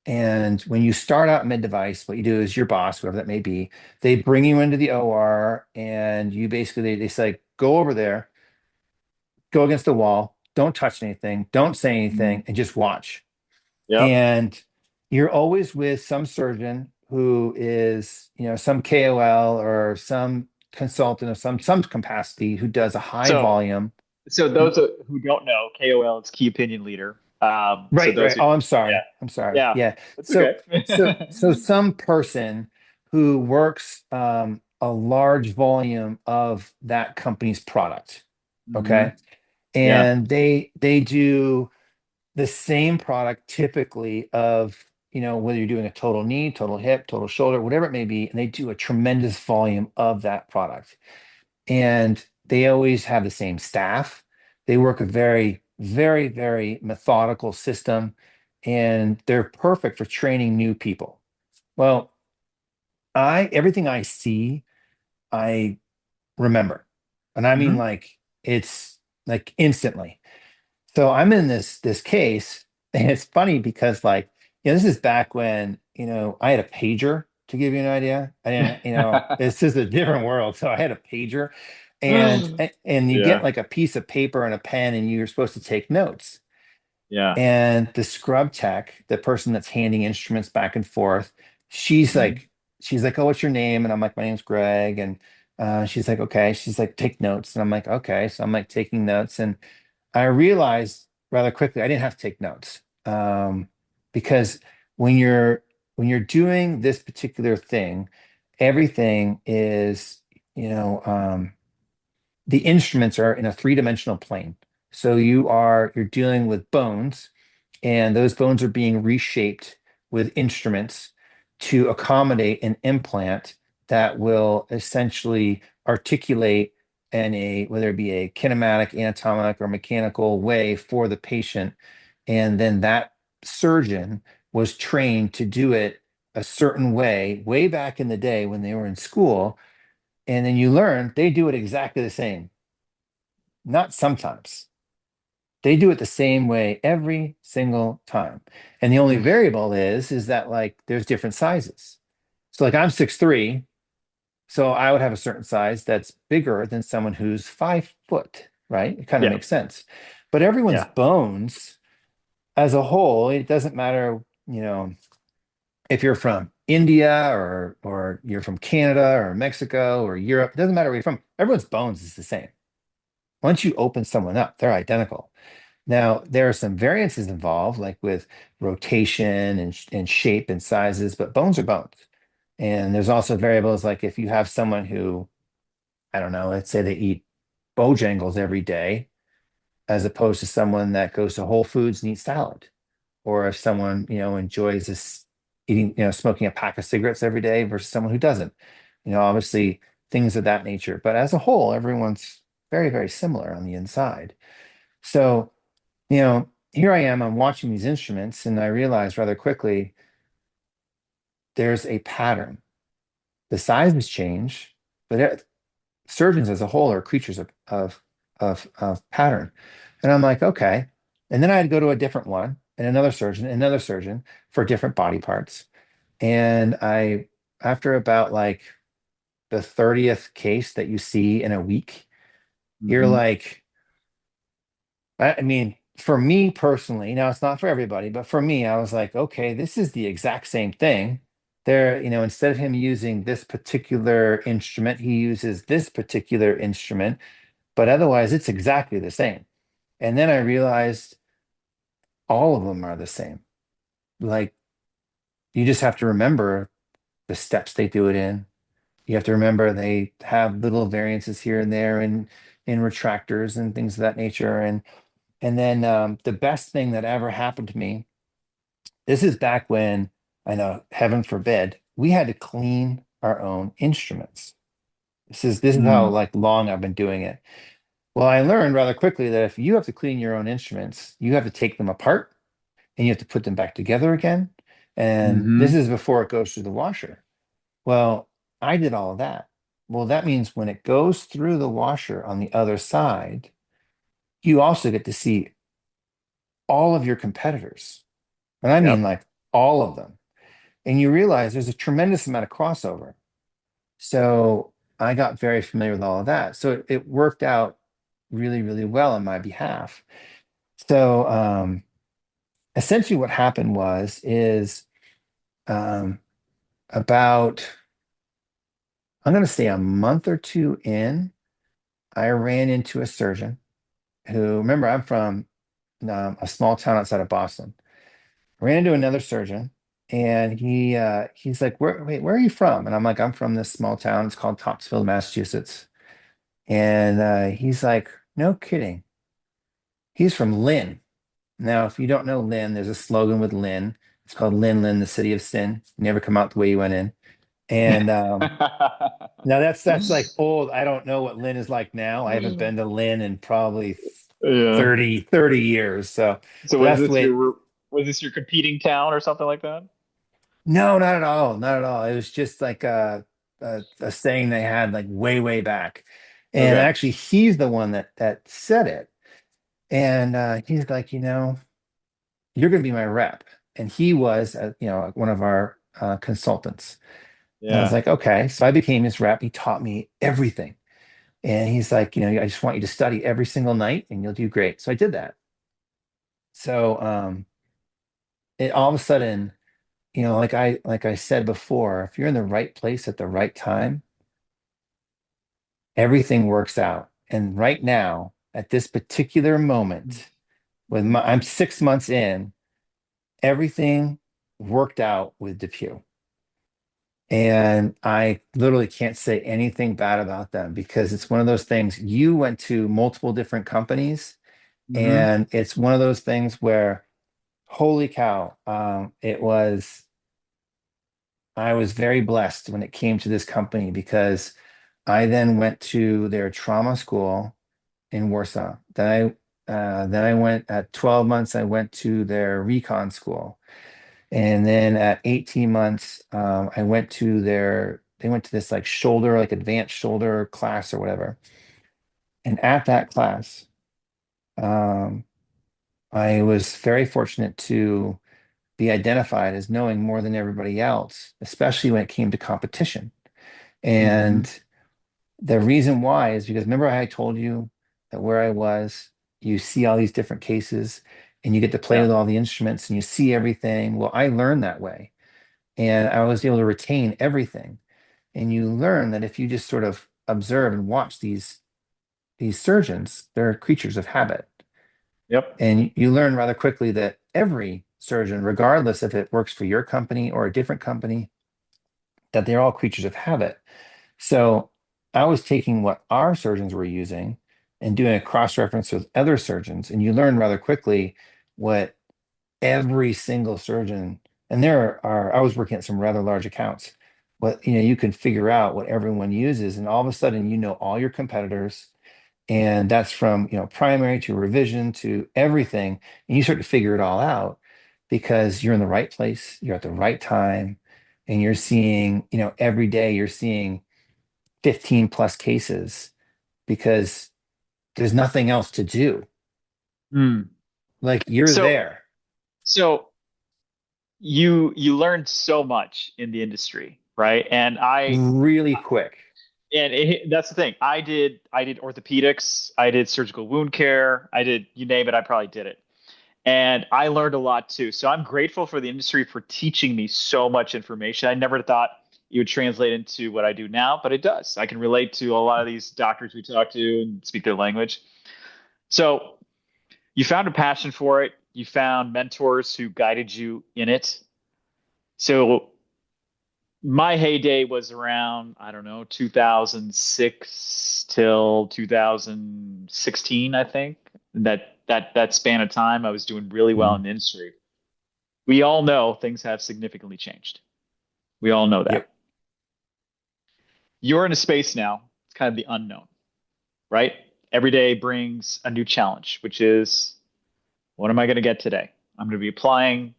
And when you start out mid device, what you do is your boss, whoever that may be, they bring you into the OR and you basically, they say, go over there, go against the wall, don't touch anything, don't say Hmm. anything, and just watch. Yep. And you're always with some surgeon who is, some KOL or some consultant of some capacity who does a high So, volume. so those who don't know, KOL is key opinion leader. So Right, right. those who, Oh, I'm yeah, sorry. I'm sorry. yeah, Yeah. that's So, okay. so some person who works a large volume of that company's product. Hmm. Okay. Yeah. And they do the same product typically of, whether you're doing a total knee, total hip, total shoulder, whatever it may be, and they do a tremendous volume of that product. And they always have the same staff. They work a very, very, very methodical system, and they're perfect for training new people. Well, I everything I see, I remember. And I mean Hmm. like it's like instantly. So I'm in this case, and it's funny because like, this is back when, I had a pager to give you an idea. I didn't, this is a different world. So I had a pager and you get Yeah. like a piece of paper and a pen and you're supposed to take notes. Yeah. And the scrub tech, the person that's handing instruments back and forth, she's Hmm. like, she's like, "Oh, what's your name?" And I'm like, "My name's Greg." And she's like, "Okay." She's like, "Take notes." And I'm like, "Okay." So I'm like taking notes, and I realized rather quickly I didn't have to take notes, because when you're when you're doing this particular thing, everything is, you know, um, the instruments are in a three-dimensional plane. So you're dealing with bones, and those bones are being reshaped with instruments to accommodate an implant that will essentially articulate in a whether it be a kinematic, anatomic, or mechanical way for the patient. And then that surgeon was trained to do it a certain way back in the day when they were in school. And then you learn they do it exactly the same. Not sometimes. They do it the same way every single time. And the only variable is that like there's different sizes. So like I'm 6'3", so I would have a certain size that's bigger than someone who's 5 foot, right? It kind of Yeah. makes sense. But everyone's Yeah. bones as a whole, it doesn't matter, if you're from India or you're from Canada or Mexico or Europe, it doesn't matter where you're from. Everyone's bones is the same. Once you open someone up, they're identical. Now, there are some variances involved, like with rotation and shape and sizes, but bones are bones. And there's also variables like if you have someone who, I don't know, let's say they eat Bojangles every day, as opposed to someone that goes to Whole Foods and eats salad. Or if someone, enjoys this eating, smoking a pack of cigarettes every day versus someone who doesn't. Obviously things of that nature. But as a whole, everyone's very, very similar on the inside. So, here I am, I'm watching these instruments, and I realize rather quickly there's a pattern. The sizes change, but surgeons as a whole are creatures of pattern. And I'm like, okay. And then I'd go to a different one and another surgeon for different body parts. And after about like the 30th case that you see in a week, you're Hmm. like, I mean, for me personally, now it's not for everybody, but for me, I was like, okay, this is the exact same thing. There, instead of him using this particular instrument, he uses this particular instrument, but otherwise it's exactly the same. And then I realized all of them are the same. Like you just have to remember the steps they do it in. You have to remember they have little variances here and there in retractors and things of that nature. And then the best thing that ever happened to me, this is back when I know, heaven forbid, we had to clean our own instruments. This is how Mm. like long I've been doing it. Well, I learned rather quickly that if you have to clean your own instruments, you have to take them apart and you have to put them back together again. And this Hmm. is before it goes through the washer. Well, I did all of that. Well, that means when it goes through the washer on the other side, you also get to see all of your competitors. And I mean Yep. like all of them. And you realize there's a tremendous amount of crossover. So I got very familiar with all of that. So it worked out really, really well on my behalf. So essentially what happened is um, about, I'm going to say a month or two in, I ran into a surgeon who, remember, I'm from a small town outside of Boston. Ran into another surgeon, and he's like, where are you from? And I'm like, I'm from this small town. It's called Topsfield, Massachusetts. And he's like, no kidding. He's from Lynn. Now, if you don't know Lynn, there's a slogan with Lynn. It's called Lynn, Lynn, the city of sin. You never come out the way you went in. And now that's like old. I don't know what Lynn is like now. I haven't been to Lynn in probably Yeah. 30 years. So, So but that's the way. was this your competing town or something like that? No, not at all. Not at all. It was just like a saying they had like way, way back. And Okay. actually, he's the one that said it. And he's like, you're going to be my rep. And he was, one of our consultants. And I was Yeah. like, okay. So I became his rep. He taught me everything. And he's like, I just want you to study every single night and you'll do great. So I did that. So it all of a sudden, like I said before, if you're in the right place at the right time, everything works out. And right now, at this particular moment, I'm 6 months in, everything worked out with DePuy. And I literally can't say anything bad about them because it's one of those things. You went to multiple different companies, Hmm. and it's one of those things where, holy cow, I was very blessed when it came to this company because I then went to their trauma school in Warsaw. Then I went at 12 months, I went to their recon school. And then at 18 months, they went to this like shoulder, like advanced shoulder class or whatever. And at that class, um, I was very fortunate to be identified as knowing more than everybody else, especially when it came to competition. Hmm. And the reason why is because remember I told you that where I was, you see all these different cases and you get to play Yeah. with all the instruments and you see everything. Well, I learned that way. And I was able to retain everything. And you learn that if you just sort of observe and watch these surgeons, they're creatures of habit. Yep. And you learn rather quickly that every surgeon, regardless if it works for your company or a different company, that they're all creatures of habit. So I was taking what our surgeons were using and doing a cross-reference with other surgeons, and you learn rather quickly what every single surgeon And I was working at some rather large accounts. But you can figure out what everyone uses, and all of a sudden you know all your competitors, and that's from primary to revision to everything, and you start to figure it all out because you're in the right place, you're at the right time, and you're seeing, every day you're seeing 15 plus cases because there's nothing else to do. Hmm. Like you're So, there so you learned so much in the industry, right? really quick. That's the thing. I did orthopedics, I did surgical wound care, I did you name it, I probably did it. And I learned a lot too. So I'm grateful for the industry for teaching me so much information. I never thought it would translate into what I do now, but it does. I can relate to a lot of these doctors we talk to and speak their language. So you found a passion for it. You found mentors who guided you in it. So my heyday was around, I don't know, 2006 till 2016, I think. That span of time, I was doing really well in Mhm. the industry. We all know things have significantly changed. We all know that. Yep. You're in a space now, it's kind of the unknown, right? Every day brings a new challenge, which is what am I going to get today? I'm going to be applying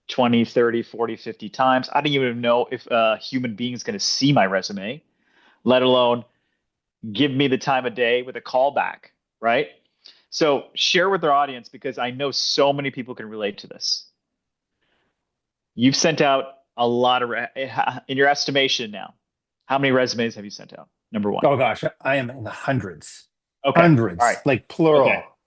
20, 30, 40, 50 times. I don't even know if a human being is going to see my resume, let alone give me the time of day with a callback, right? So share with our audience because I know so many people can relate to this. You've sent out a lot of, in your estimation now, how many resumes have you sent out? Number one. Oh gosh, I am in the hundreds, Okay. All right. hundreds, like Okay. plural,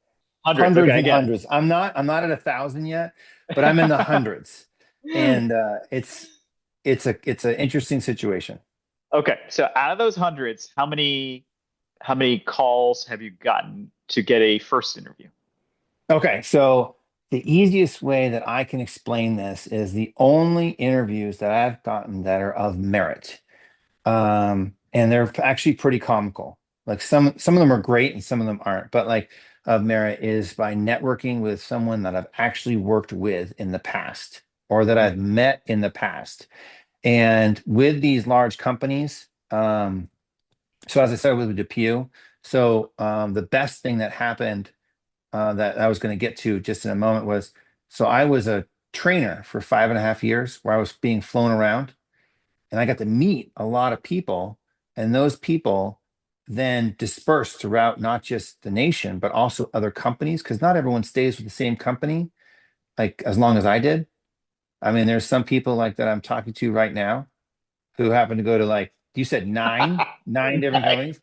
Hundreds. hundreds Okay. and Again. hundreds. I'm not at 1,000 yet, but I'm in the hundreds, and it's an interesting situation. Okay. So out of those hundreds, how many calls have you gotten to get a first interview? Okay, so the easiest way that I can explain this is the only interviews that I've gotten that are of merit. And they're actually pretty comical. Like some of them are great and some of them aren't. But like of merit is by networking with someone that I've actually worked with in the past or that I've Mhm. met in the past. And with these large companies, so as I said with Depew, so the best thing that happened that I was going to get to just in a moment was so I was a trainer for 5.5 years where I was being flown around and I got to meet a lot of people, and those people then dispersed throughout not just the nation, but also other companies, because not everyone stays with the same company, like as long as I did. I mean, there's some people like that I'm talking to right now who happen to go to like you said nine different Nice. companies.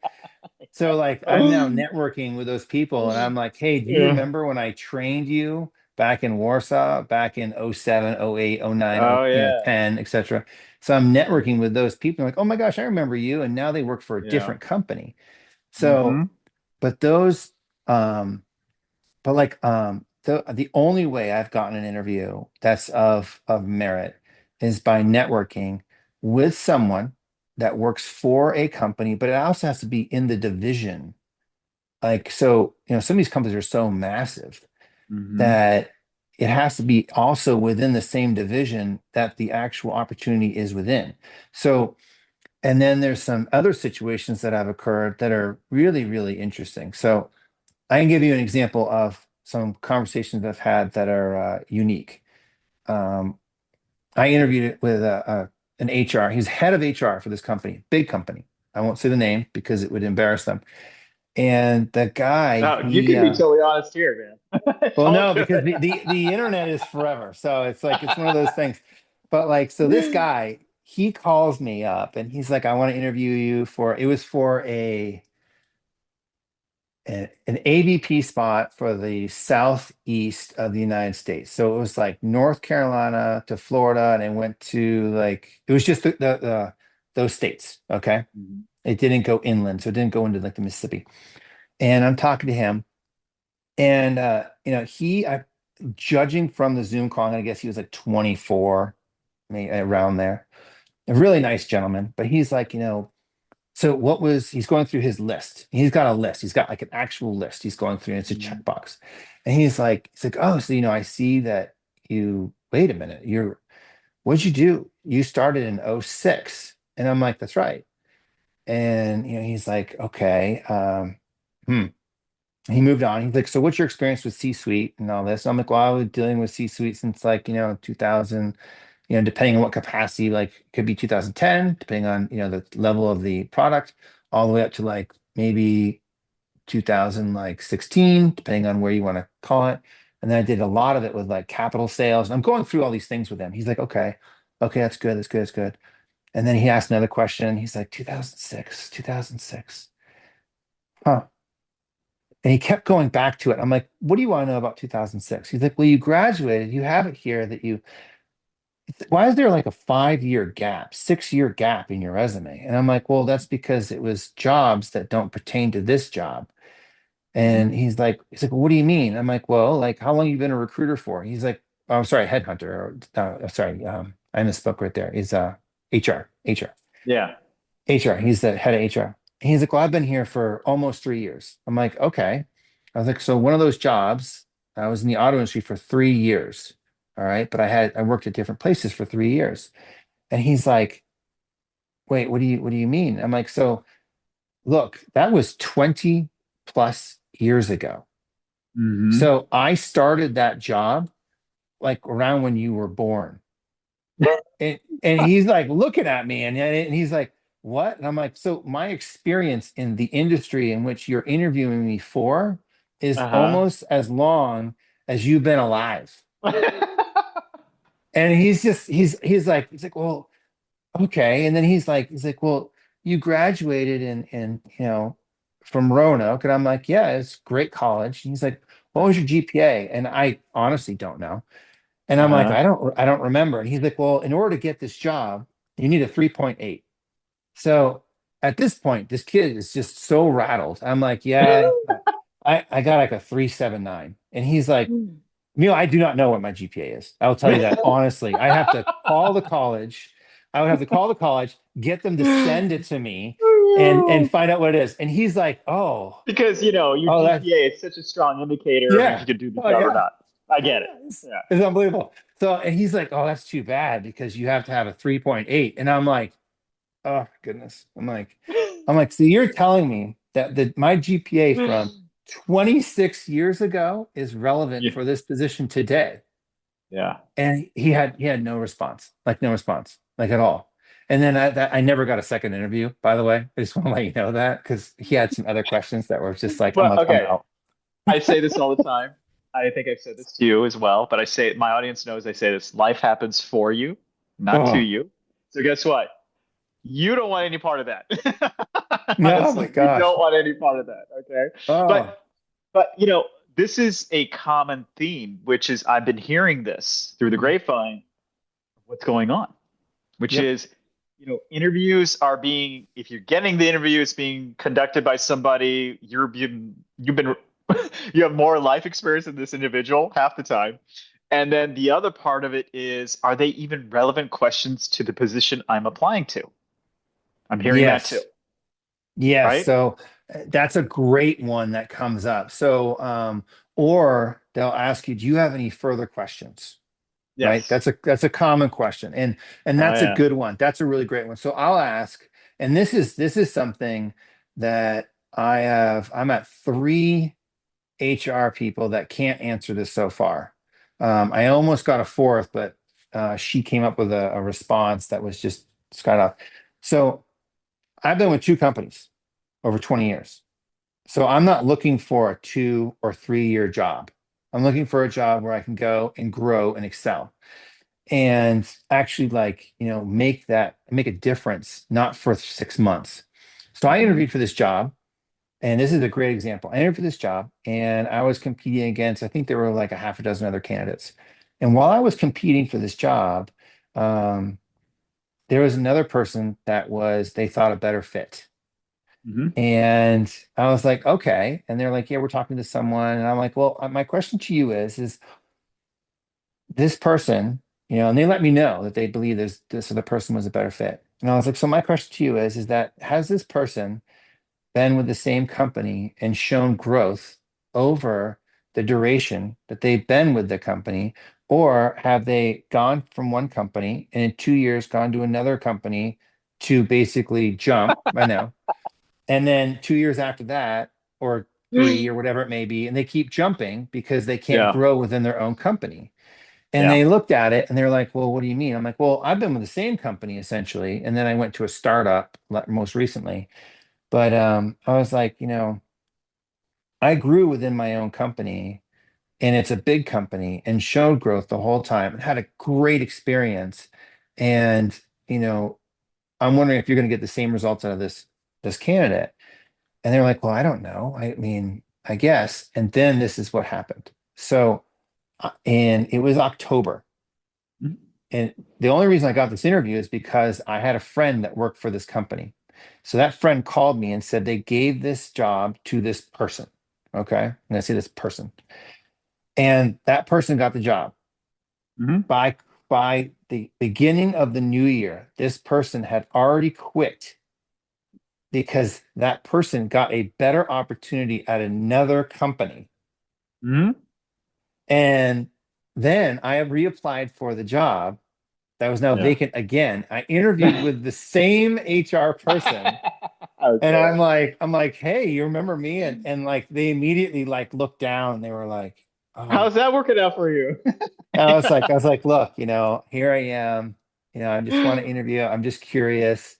So like I'm now networking with those people and I'm like, hey, do you Yeah. remember when I trained you back in Warsaw, back in '07, '08, '09, Oh yeah. 10, etc. So I'm networking with those people like, oh my gosh, I remember you. And now they work for a Yeah. different company. So, Hmm. but those, but like the only way I've gotten an interview that's of merit is by networking with someone that works for a company, but it also has to be in the division. Like so, some of these companies are so massive Hmm. that it has to be also within the same division that the actual opportunity is within. So, and then there's some other situations that have occurred that are really, really interesting. So I can give you an example of some conversations I've had that are unique. Um, I interviewed it with an HR. He's head of HR for this company, big company. I won't say the name because it would embarrass them. And the guy, No, you can be totally honest here, man. It's well, all no, because good. the internet is forever. So it's like it's one of those things. But like, so this guy, he calls me up and he's like, I want to interview you for it was for an AVP spot for the southeast of the United States. So it was like North Carolina to Florida, and it went to like it was just the those states. Okay. Mhm. It didn't go inland, so it didn't go into like the Mississippi. And I'm talking to him, and judging from the Zoom call, I guess he was like 24, maybe around there. A really nice gentleman, but he's like, so he's going through his list. He's got a list. He's got like an actual list he's going through, and it's a Mhm. checkbox. And he's like, oh, so I see that wait a minute, what'd you do? You started in '06. And I'm like, that's right. And he's like, okay. Hmm. He moved on. He's like, so what's your experience with C-suite and all this? I'm like, well, I was dealing with C-suite since like, 2000, depending on what capacity, like it could be 2010, depending on, the level of the product, all the way up to like maybe 2000, like 16, depending on where you want to call it. And then I did a lot of it with like capital sales. And I'm going through all these things with him. He's like, okay, that's good, that's good, that's good. And then he asked another question. He's like, 2006, 2006. Huh. And he kept going back to it. I'm like, what do you want to know about 2006? He's like, well, you graduated. You have it here that why is there like a 5-year gap, 6-year gap in your resume? And I'm like, well, that's because it was jobs that don't pertain to this job. And Hmm. he's like, well, what do you mean? I'm like, well, like, how long you been a recruiter for? He's like, oh, I'm sorry, headhunter. Or, sorry, I misspoke right there. He's HR, HR. Yeah. HR. He's the head of HR. He's like, well, I've been here for almost 3 years. I'm like, okay. I was like, so one of those jobs, I was in the auto industry for 3 years. All right. But I worked at different places for 3 years. And he's like, wait, what do you mean? I'm like, so look, that was 20 plus years ago. Hmm. So I started that job like around when you were born. And he's like looking at me and he's like, what? And I'm like, so my experience in the industry in which you're interviewing me for is Uh-huh. almost as long as you've been alive. And he's like, well, okay. And then he's like, well, you graduated in from Roanoke. And I'm like, yeah, it's great college. And he's like, what was your GPA? And I honestly don't know. And I'm like, Uh-huh. I don't remember. And he's like, well, in order to get this job, you need a 3.8. So at this point, this kid is just so rattled. I'm like, yeah, I got like a 3.79. And he's like, I do not know what my GPA is. I'll tell you that honestly. I have to call the college. I would have to call the college, get them to send it to me and find out what it is. And he's like, Because, your that's GPA is such a strong indicator of if you yeah. can do the Oh job or yeah. not. I Oh get it. yeah. Yeah. It's unbelievable. So and he's like, oh, that's too bad because you have to have a 3.8. And I'm like, oh goodness. I'm like, so you're telling me that my GPA from 26 years ago is relevant Yeah. for this position today? Yeah. And he had no response, like no response, like at all. And then I never got a second interview, by the way. I just want to let you know that because he had some other questions that were just like, I'm But like, I'm okay, out. I say this all the time. I think I've said this to you as well, but my audience knows I say this. Life happens for you, not to Oh, you. So guess what? You don't want any part of that. no, oh my Honestly, you gosh. don't want any part of that. Okay. Oh, But this is a common theme, which is I've been hearing this through the mhm. grapevine. What's going on? Which Yep. is, interviews are being, if you're getting the interview, it's being conducted by somebody you've been you have more life experience than this individual half the time. And then the other part of it is, are they even relevant questions to the position I'm applying to? I'm hearing that too, Yes. Yes. right? So that's a great one that comes up. So, or they'll ask you, do you have any further questions? Right? Yes. That's a common question. And Oh that's a yeah. good one. That's a really great one. So I'll ask, and this is something that I'm at three HR people that can't answer this so far. I almost got a fourth, but she came up with a response that was just sky off. So I've been with two companies over 20 years. So I'm not looking for a 2 or 3 year job. I'm looking for a job where I can go and grow and excel and actually make a difference, not for 6 months. So I Hmm. interviewed for this job, and this is a great example. I interviewed for this job, and I was competing against, I think there were like a half a dozen other candidates. And while I was competing for this job, um, there was another person that they thought a better fit. Hmm. And I was like, okay. And they're like, yeah, we're talking to someone. And I'm like, well, my question to you is this person, and they let me know that they believe this other person was a better fit. And I was like, so my question to you is that has this person been with the same company and shown growth over the duration that they've been with the company? Or have they gone from one company and in 2 years gone to another company to basically jump? I know. And then 2 years after that, or three, or whatever it may be, and they keep jumping because they can't Yeah. grow within their own company. And Yeah. they looked at it and they're like, well, what do you mean? I'm like, well, I've been with the same company essentially. And then I went to a startup most recently. But I was like, I grew within my own company and it's a big company and showed growth the whole time and had a great experience. And, you know, I'm wondering if you're going to get the same results out of this candidate. And they're like, well, I don't know. I mean, I guess. And then this is what happened. So, and it was October. Mhm. And the only reason I got this interview is because I had a friend that worked for this company. So that friend called me and said they gave this job to this person. Okay. I'm going to say this person. And that person got the job. Mhm. By the beginning of the new year, this person had already quit because that person got a better opportunity at another company. Mhm. And then I have reapplied for the job that was now Yeah. vacant again. I interviewed with the same HR person. And Okay. I'm like, hey, you remember me? And like they immediately like looked down. They were like, oh. How's that working out for you? And I was like, look, here I am. I just want to interview. I'm just curious.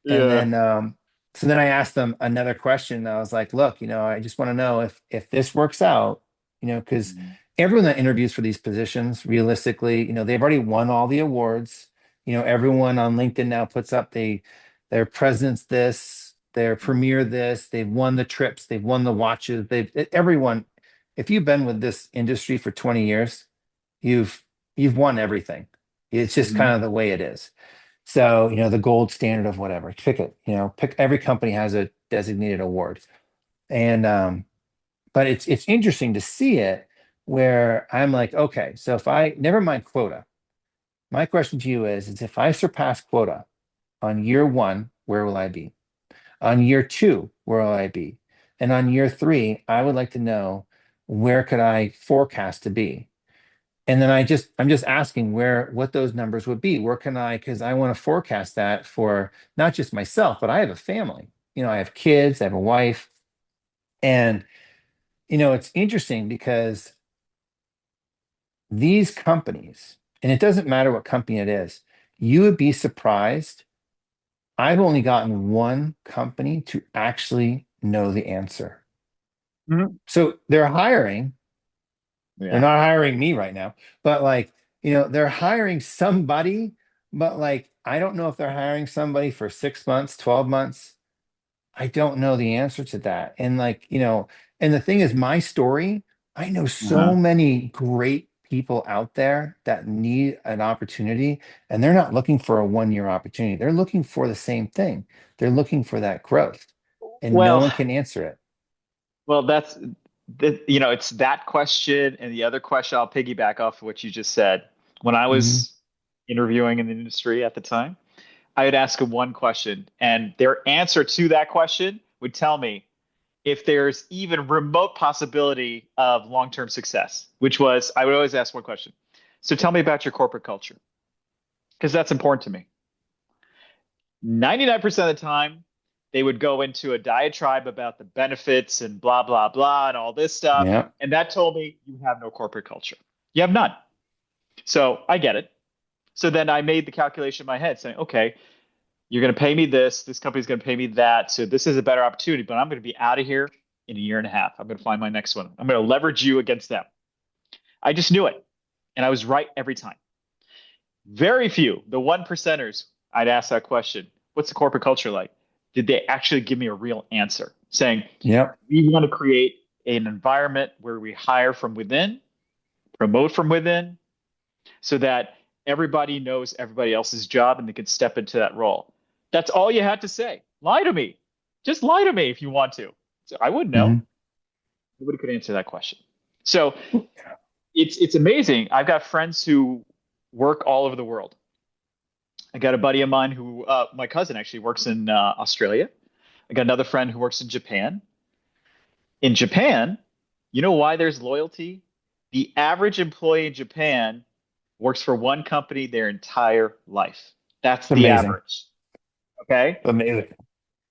And Yeah. then so then I asked them another question. I was like, look, I just want to know if this works out, because Mhm. everyone that interviews for these positions, realistically, they've already won all the awards. Everyone on LinkedIn now puts up their president's this, their premier this, they've won the trips, they've won the watches, everyone, if you've been with this industry for 20 years, you've you've won everything. It's just kind Mhm. of the way it is. So, the gold standard of whatever. Pick it, pick every company has a designated award. And but it's interesting to see it where I'm like, okay, so if I never mind quota, my question to you is if I surpass quota on year one, where will I be? On year two, where will I be? And on year three, I would like to know where could I forecast to be? And then I'm just asking what those numbers would be. Where can I, because I want to forecast that for not just myself, but I have a family. I have kids, I have a wife. And, it's interesting because these companies, and it doesn't matter what company it is, you would be surprised. I've only gotten one company to actually know the answer. Mhm. So they're hiring. They're Yeah. not hiring me right now, but like, they're hiring somebody, but like, I don't know if they're hiring somebody for 6 months, 12 months. I don't know the answer to that. And like, and the thing is, my story, I know so Uh-huh. many great people out there that need an opportunity, and they're not looking for a 1 year opportunity. They're looking for the same thing. They're looking for that growth, and no Well, one can answer it. well, it's that question and the other question. I'll piggyback off of what you just said. When I Mhm. was interviewing in the industry at the time, I would ask them one question, and their answer to that question would tell me if there's even remote possibility of long-term success, which was I would always ask one question. So tell me about your corporate culture, because that's important to me. 99% of the time, they would go into a diatribe about the benefits and blah, blah, blah, and all this stuff. Yeah. And that told me you have no corporate culture. You have none. So I get it. So then I made the calculation in my head saying, okay, you're going to pay me this company's going to pay me that. So this is a better opportunity, but I'm going to be out of here in a year and a half. I'm going to find my next one. I'm going to leverage you against them. I just knew it. And I was right every time. Very few, the one percenters, I'd ask that question. What's the corporate culture like? Did they actually give me a real answer saying, Yep. we want to create an environment where we hire from within, promote from within, so that everybody knows everybody else's job and they can step into that role? That's all you had to say. Lie to me. Just lie to me if you want to. So I wouldn't know. Mhm. Nobody could answer that question. So it's amazing. I've got friends who work all over the world. I got a buddy of mine who, my cousin actually works in Australia. I got another friend who works in Japan. In Japan, you know why there's loyalty? The average employee in Japan works for one company their entire life. That's the Amazing. average. Okay. Amazing.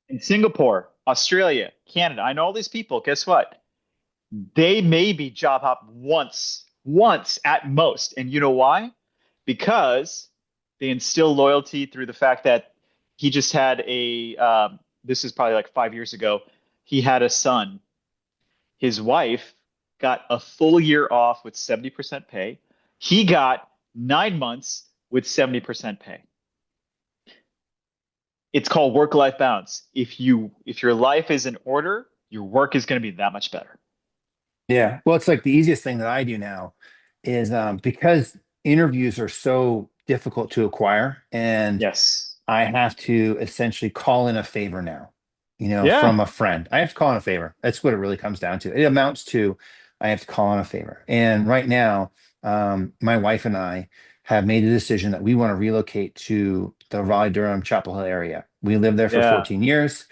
In Singapore, Australia, Canada, I know all these people. Guess what? They maybe job hop once at most. And you know why? Because they instill loyalty through the fact that he just had this is probably like 5 years ago, he had a son. His wife got a full year off with 70% pay. He got 9 months with 70% pay. It's called work-life balance. If your life is in order, your work is going to be that much better. Yeah. Well, it's like the easiest thing that I do now is because interviews are so difficult to acquire, and Yes. I have to essentially call in a favor now, Yeah. from a friend. I have to call in a favor. That's what it really comes down to. It amounts to I have to call in a favor. And right now, my wife and I have made the decision that we want to relocate to the Raleigh-Durham Chapel Hill area. We lived there for Yeah. 14 years.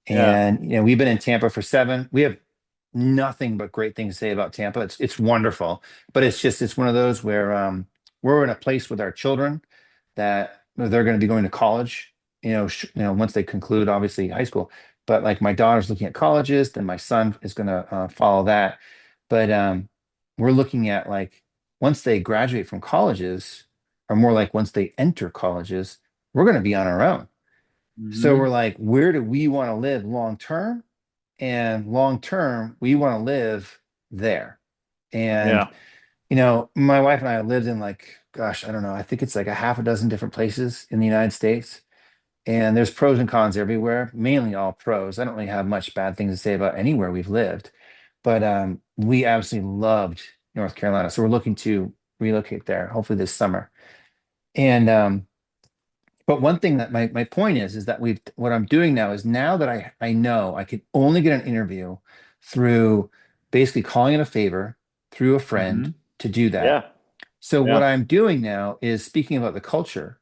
Yeah. And we've been in Tampa for 7. We have nothing but great things to say about Tampa. It's wonderful, but it's one of those where we're in a place with our children that they're going to be going to college. Once they conclude, obviously, high school. But like my daughter's looking at colleges, then my son is going to follow that. But we're looking at like once they graduate from colleges, or more like once they enter colleges, we're going to be on our own. So we're Hmm. like, where do we want to live long term? And long term, we want to live there. And, Yeah. my wife and I lived in like, gosh, I don't know, I think it's like a half a dozen different places in the United States. And there's pros and cons everywhere, mainly all pros. I don't really have much bad things to say about anywhere we've lived, but we absolutely loved North Carolina. So we're looking to relocate there, hopefully this summer. And but one thing that my point is that what I'm doing now is now that I know I can only get an interview through basically calling in a favor through a friend Hmm. to do that. Yeah. So what Yeah. I'm doing now is speaking about the culture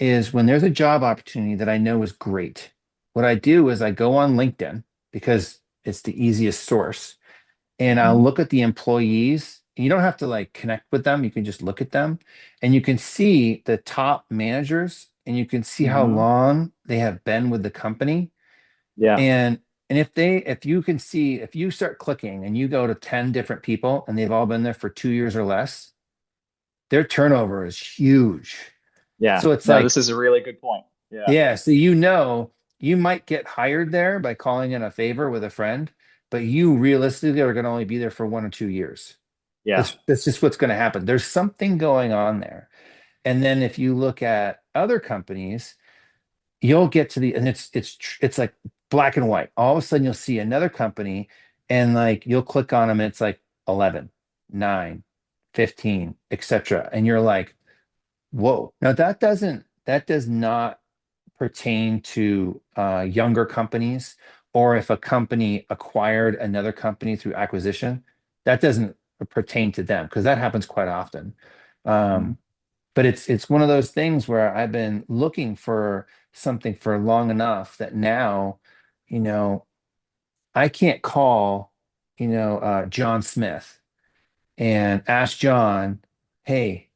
is when there's a job opportunity that I know is great. What I do is I go on LinkedIn because it's the easiest source and I'll Hmm. look at the employees. You don't have to like connect with them. You can just look at them and you can see the top managers and you can see how Hmm. long they have been with the company. Yeah. And if you start clicking and you go to 10 different people and they've all been there for 2 years or less, their turnover is huge. Yeah. So it's No, like, this is a really good point. Yeah. yeah, so you might get hired there by calling in a favor with a friend, but you realistically are going to only be there for 1 or 2 years. Yeah. That's just what's going to happen. There's something going on there. And then if you look at other companies, you'll get to the and it's like black and white. All of a sudden you'll see another company and like you'll click on them and it's like 11, 9, 15, etc. And you're like, "Whoa." Now that does not pertain to younger companies, or if a company acquired another company through acquisition, that doesn't pertain to them because that happens quite often. Hmm. Um, but it's one of those things where I've been looking for something for long enough that now, you know, I can't call, John Smith and ask John, hey,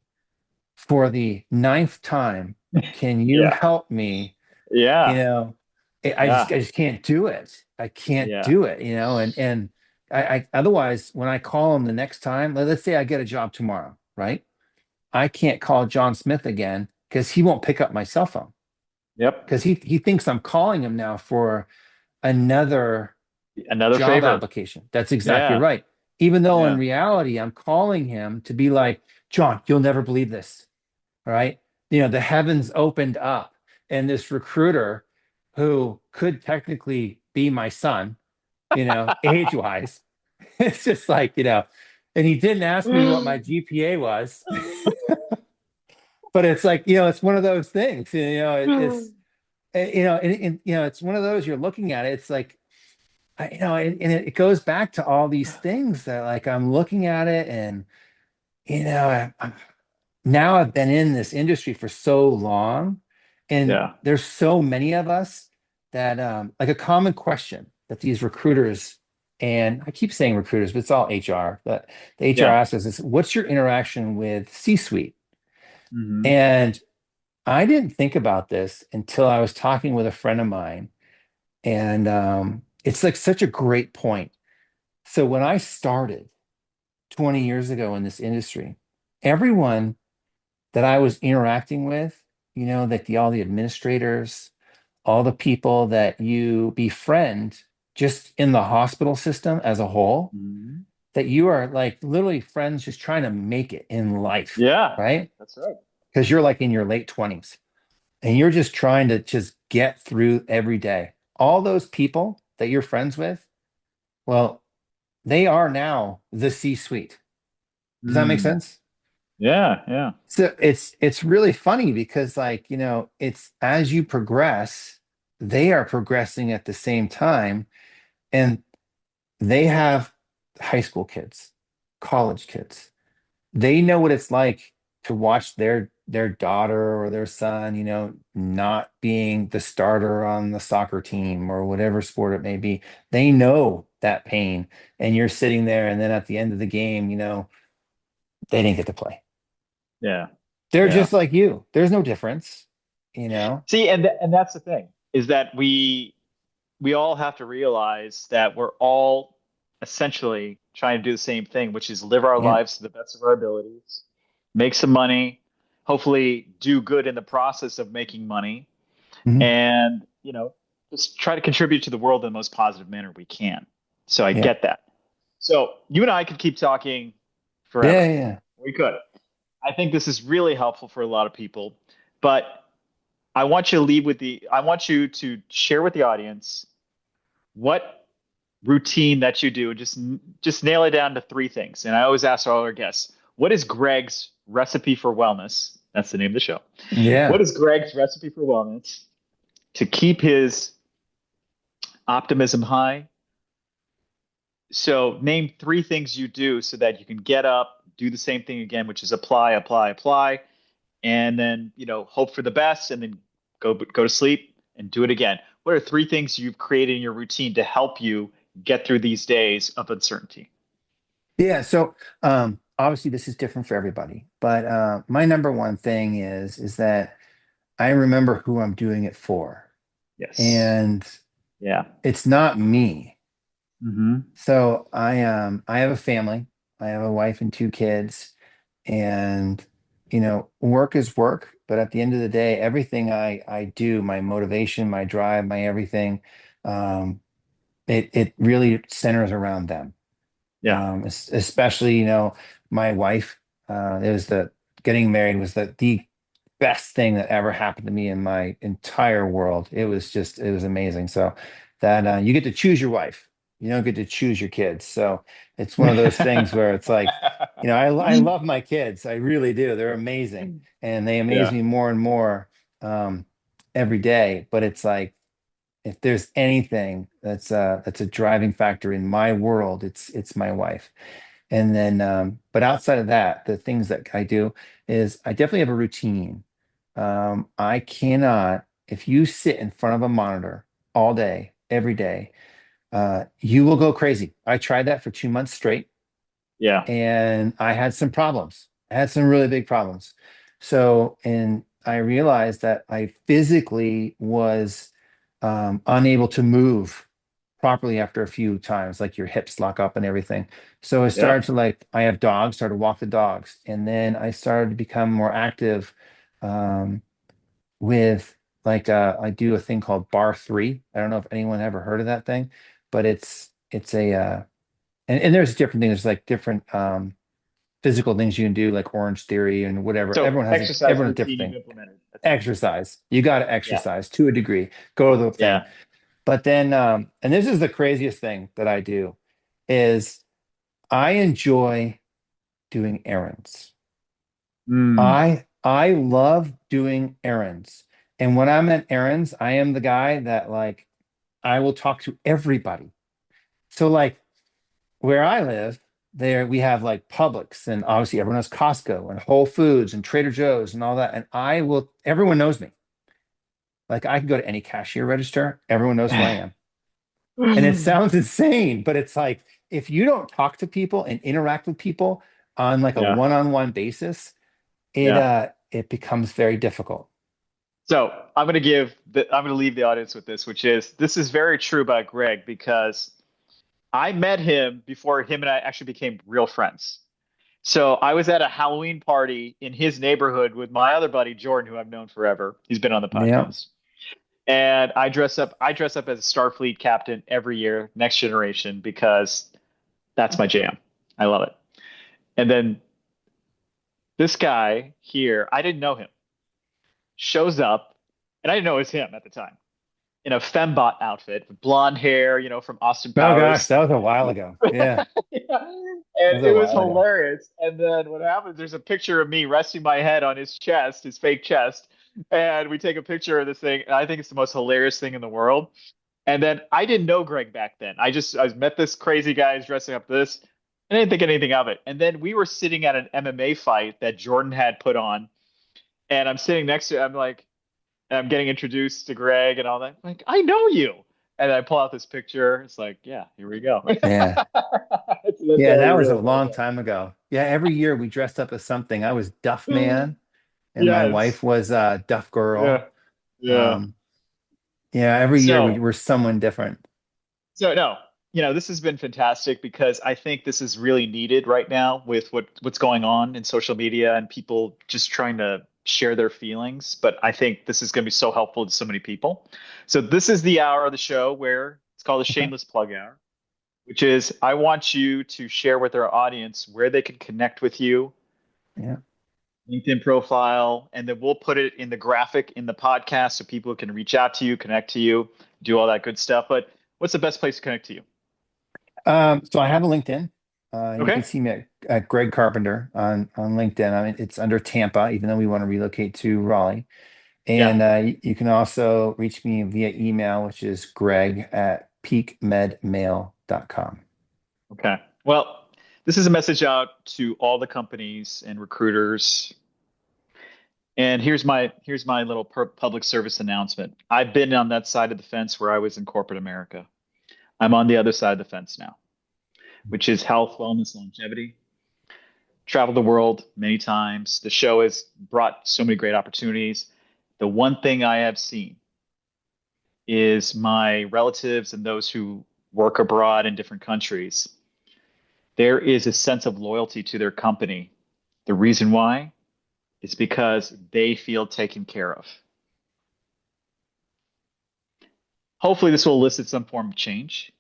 for the ninth time, can you Yeah. help me? you Yeah. know Yeah. I just can't do it. I can't Yeah. do it, and I otherwise when I call him the next time, let's say I get a job tomorrow, right? I can't call John Smith again because he won't pick up my cell phone Yep. because he thinks I'm calling him now for another Another job favor. application. That's exactly Yeah. right. Even though in Yeah. reality I'm calling him to be like, John, you'll never believe this. All right. The heavens opened up, and this recruiter who could technically be my son, age-wise, it's just like, and he didn't ask me what my GPA was, but it's like, it's one of those things, it's one of those you're looking at it, it's like, and it goes back to all these things that like I'm looking at it and, now I've been in this industry for so long, and Yeah. there's so many of us that like a common question that these recruiters, and I keep saying recruiters, but it's all HR, that the HR Yeah. asks us is, what's your interaction with C-suite? Hmm. And I didn't think about this until I was talking with a friend of mine. And it's like such a great point. So when I started 20 years ago in this industry, everyone that I was interacting with, like all the administrators, all the people that you befriend just in the hospital system as a whole, Hmm. that you are like literally friends just trying to make it in life, Yeah, right? that's right. Because you're like in your late 20s and you're just trying to just get through every day. All those people that you're friends with, well, they are now the C-suite. Does that make Mm. sense? Yeah, yeah. So it's really funny because like, it's as you progress, they are progressing at the same time and they have high school kids, college kids. They know what it's like to watch their daughter or their son, not being the starter on the soccer team or whatever sport it may be. They know that pain. And you're sitting there, and then at the end of the game, they didn't get to play. Yeah. They're Yeah. just like you. There's no difference, you know? See, and that's the thing is that we all have to realize that we're all essentially trying to do the same thing, which is live our Yeah. lives to the best of our abilities, make some money, hopefully do good in the process of making money, Mhm. and just try to contribute to the world in the most positive manner we can. So I Yeah. get that. So you and I could keep talking Yeah. forever. Yeah. We could. I think this is really helpful for a lot of people, but I want you to share with the audience what routine that you do. Just nail it down to three things. And I always ask all our guests, what is Greg's recipe for wellness? That's the name of the show. Yeah. What is Greg's recipe for wellness to keep his optimism high? So name three things you do so that you can get up, do the same thing again, which is apply, apply, apply, and then hope for the best, and then go to sleep and do it again. What are three things you've created in your routine to help you get through these days of uncertainty? Yeah. So obviously this is different for everybody, but my number one thing is that I remember who I'm doing it for. Yes. And Yeah. it's not me. Hmm. So I have a family. I have a wife and two kids, and work is work, but at the end of the day, everything I do, my motivation, my drive, my everything, um, it really centers around them. Yeah. Especially, my wife, it was the getting married was the best thing that ever happened to me in my entire world. It was amazing. So that you get to choose your wife. You don't get to choose your kids. So it's one of those things where it's like, I love my kids. I really do. They're amazing. And they amaze Yeah. me more and more um, every day. But it's like, if there's anything that's a driving factor in my world, it's my wife. And then, but outside of that, the things that I do is I definitely have a routine. I cannot, if you sit in front of a monitor all day, every day, you will go crazy. I tried that for 2 months straight Yeah. and I had some problems. I had some really big problems. So, and I realized that I physically was unable to move properly after a few times, like your hips lock up and everything. So I Yeah. started to I have dogs, started to walk the dogs, and then I started to become more active um, with I do a thing called bar three. I don't know if anyone ever heard of that thing, but it's a and there's different things, like different physical things you can do, like Orange Theory and whatever. So exercise Everyone has a different routine you've thing. implemented. That's it. Exercise. You got to Yeah. exercise to a degree. Go to the thing. Yeah. But then, and this is the craziest thing that I do, is I enjoy doing errands. Mm. I love doing errands. And when I'm at errands, I am the guy that I will talk to everybody. So where I live, there we have like Publix, and obviously everyone has Costco and Whole Foods and Trader Joe's and all that. And everyone knows me. Like I can go to any cashier register, everyone knows who I am. And it sounds insane, but it's like if you don't talk to people and interact with people on like a Yeah. one-on-one basis, it Yeah. it becomes very difficult. So I'm going to leave the audience with this is very true about Greg because I met him before him and I actually became real friends. So I was at a Halloween party in his neighborhood with my other buddy Jordan, who I've known forever. He's been on the Yeah. podcast. And I dress up as a Starfleet captain every year, next generation, because that's my jam. I love it. And then this guy here, I didn't know him, shows up, and I didn't know it was him at the time, in a fembot outfit with blonde hair, from Austin Oh gosh, Powers. that was a while ago. Yeah, Yeah. that And was it a was while ago. hilarious. And then what happens, there's a picture of me resting my head on his chest, his fake chest. And we take a picture of this thing. And I think it's the most hilarious thing in the world. And then I didn't know Greg back then. I met this crazy guy who's dressing up this. I didn't think anything of it. And then we were sitting at an MMA fight that Jordan had put on. And I'm sitting next to, I'm like, and I'm getting introduced to Greg and all that. I'm like, I know you. And I pull out this picture. It's like, yeah, here we go. Yeah. That's Yeah, how we that was a really met. long time ago. Yeah, every year we dressed up as something. I was Duff Yeah. Man and my Yes. wife was Duff Girl. Yeah. Yeah. Um, yeah, every year we So, were someone different. so no, this has been fantastic because I think this is really needed right now with what's going on in social media and people just trying to share their feelings. But I think this is going to be so helpful to so many people. So this is the hour of the show where it's called the Okay. Shameless Plug Hour, which is I want you to share with our audience where they can connect with you, Yeah. LinkedIn profile, and then we'll put it in the graphic in the podcast so people can reach out to you, connect to you, do all that good stuff. But what's the best place to connect to you? So I have a LinkedIn. You can Okay. see me at Greg Carpenter on LinkedIn. I mean, it's under Tampa, even though we want to relocate to Raleigh. Yeah. And you can also reach me via email, which is greg@peakmedmail.com. Okay. Well, this is a message out to all the companies and recruiters. And here's my little public service announcement. I've been on that side of the fence where I was in corporate America. I'm on the other side of the fence now, which is health, wellness, longevity. Traveled the world many times. The show has brought so many great opportunities. The one thing I have seen is my relatives and those who work abroad in different countries. There is a sense of loyalty to their company. The reason why is because they feel taken care of. Hopefully, this will elicit some form of change.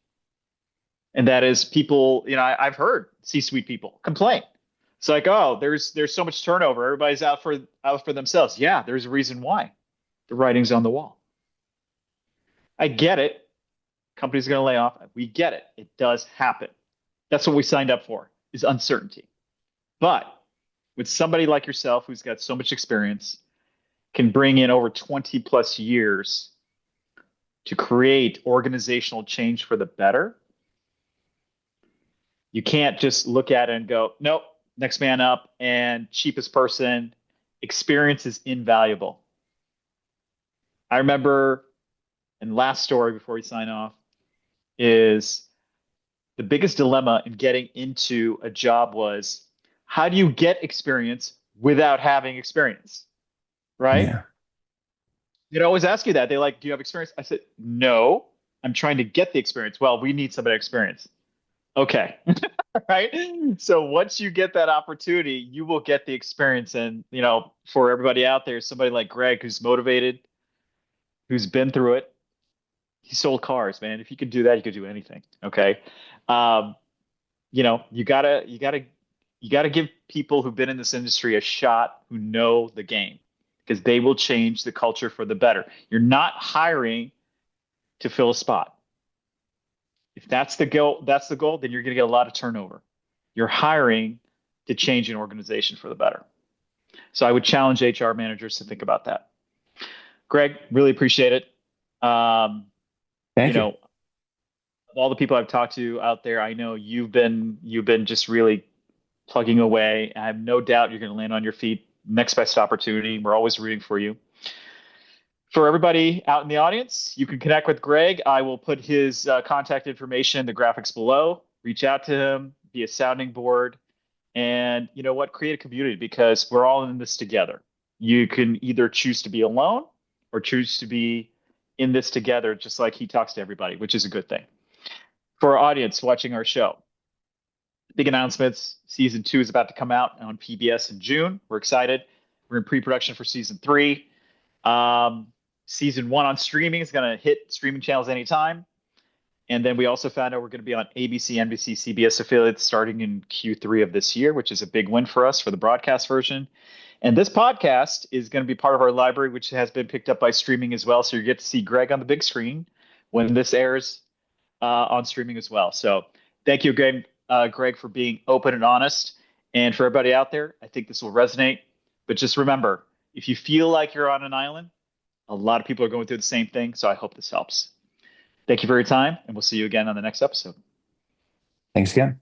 And that is people, I've heard C-suite people complain. It's like, oh, there's so much turnover. Everybody's out for themselves. Yeah, there's a reason why. The writing's on the wall. I get it. Company's going to lay off. We get it. It does happen. That's what we signed up for, is uncertainty. But with somebody like yourself who's got so much experience, can bring in over 20 plus years to create organizational change for the better, you can't just look at it and go, nope, next man up and cheapest person. Experience is invaluable. I remember, and last story before we sign off, is the biggest dilemma in getting into a job was how do you get experience without having experience, right? Yeah. They'd always ask you that. They like, do you have experience? I said, no, I'm trying to get the experience. Well, we need somebody experience. Okay. Right. So once you get that opportunity, you will get the experience. And, for everybody out there, somebody like Greg who's motivated, who's been through it, he sold cars, man. If you could do that, you could do anything. Okay. Um, you gotta give people who've been in this industry a shot who know the game because they will change the culture for the better. You're not hiring to fill a spot. If that's the goal, then you're going to get a lot of turnover. You're hiring to change an organization for the better. So I would challenge HR managers to think about that. Greg, really appreciate it. Um, you Thank you. know, of all the people I've talked to out there, I know you've been just really plugging away. I have no doubt you're going to land on your feet. Next best opportunity. We're always rooting for you. For everybody out in the audience, you can connect with Greg. I will put his contact information in the graphics below. Reach out to him, be a sounding board, and you know what? Create a community because we're all in this together. You can either choose to be alone or choose to be in this together, just like he talks to everybody, which is a good thing. For our audience watching our show, big announcements. Season 2 is about to come out on PBS in June. We're excited. We're in pre-production for season 3. Season 1 on streaming is going to hit streaming channels anytime. And then we also found out we're going to be on ABC, NBC, CBS affiliates starting in Q3 of this year, which is a big win for us for the broadcast version. And this podcast is going to be part of our library, which has been picked up by streaming as well. So you get to see Greg on the big screen when this airs on streaming as well. So thank you again, Greg, for being open and honest. And for everybody out there, I think this will resonate. But just remember, if you feel like you're on an island, a lot of people are going through the same thing. So I hope this helps. Thank you for your time, and we'll see you again on the next episode. Thanks again.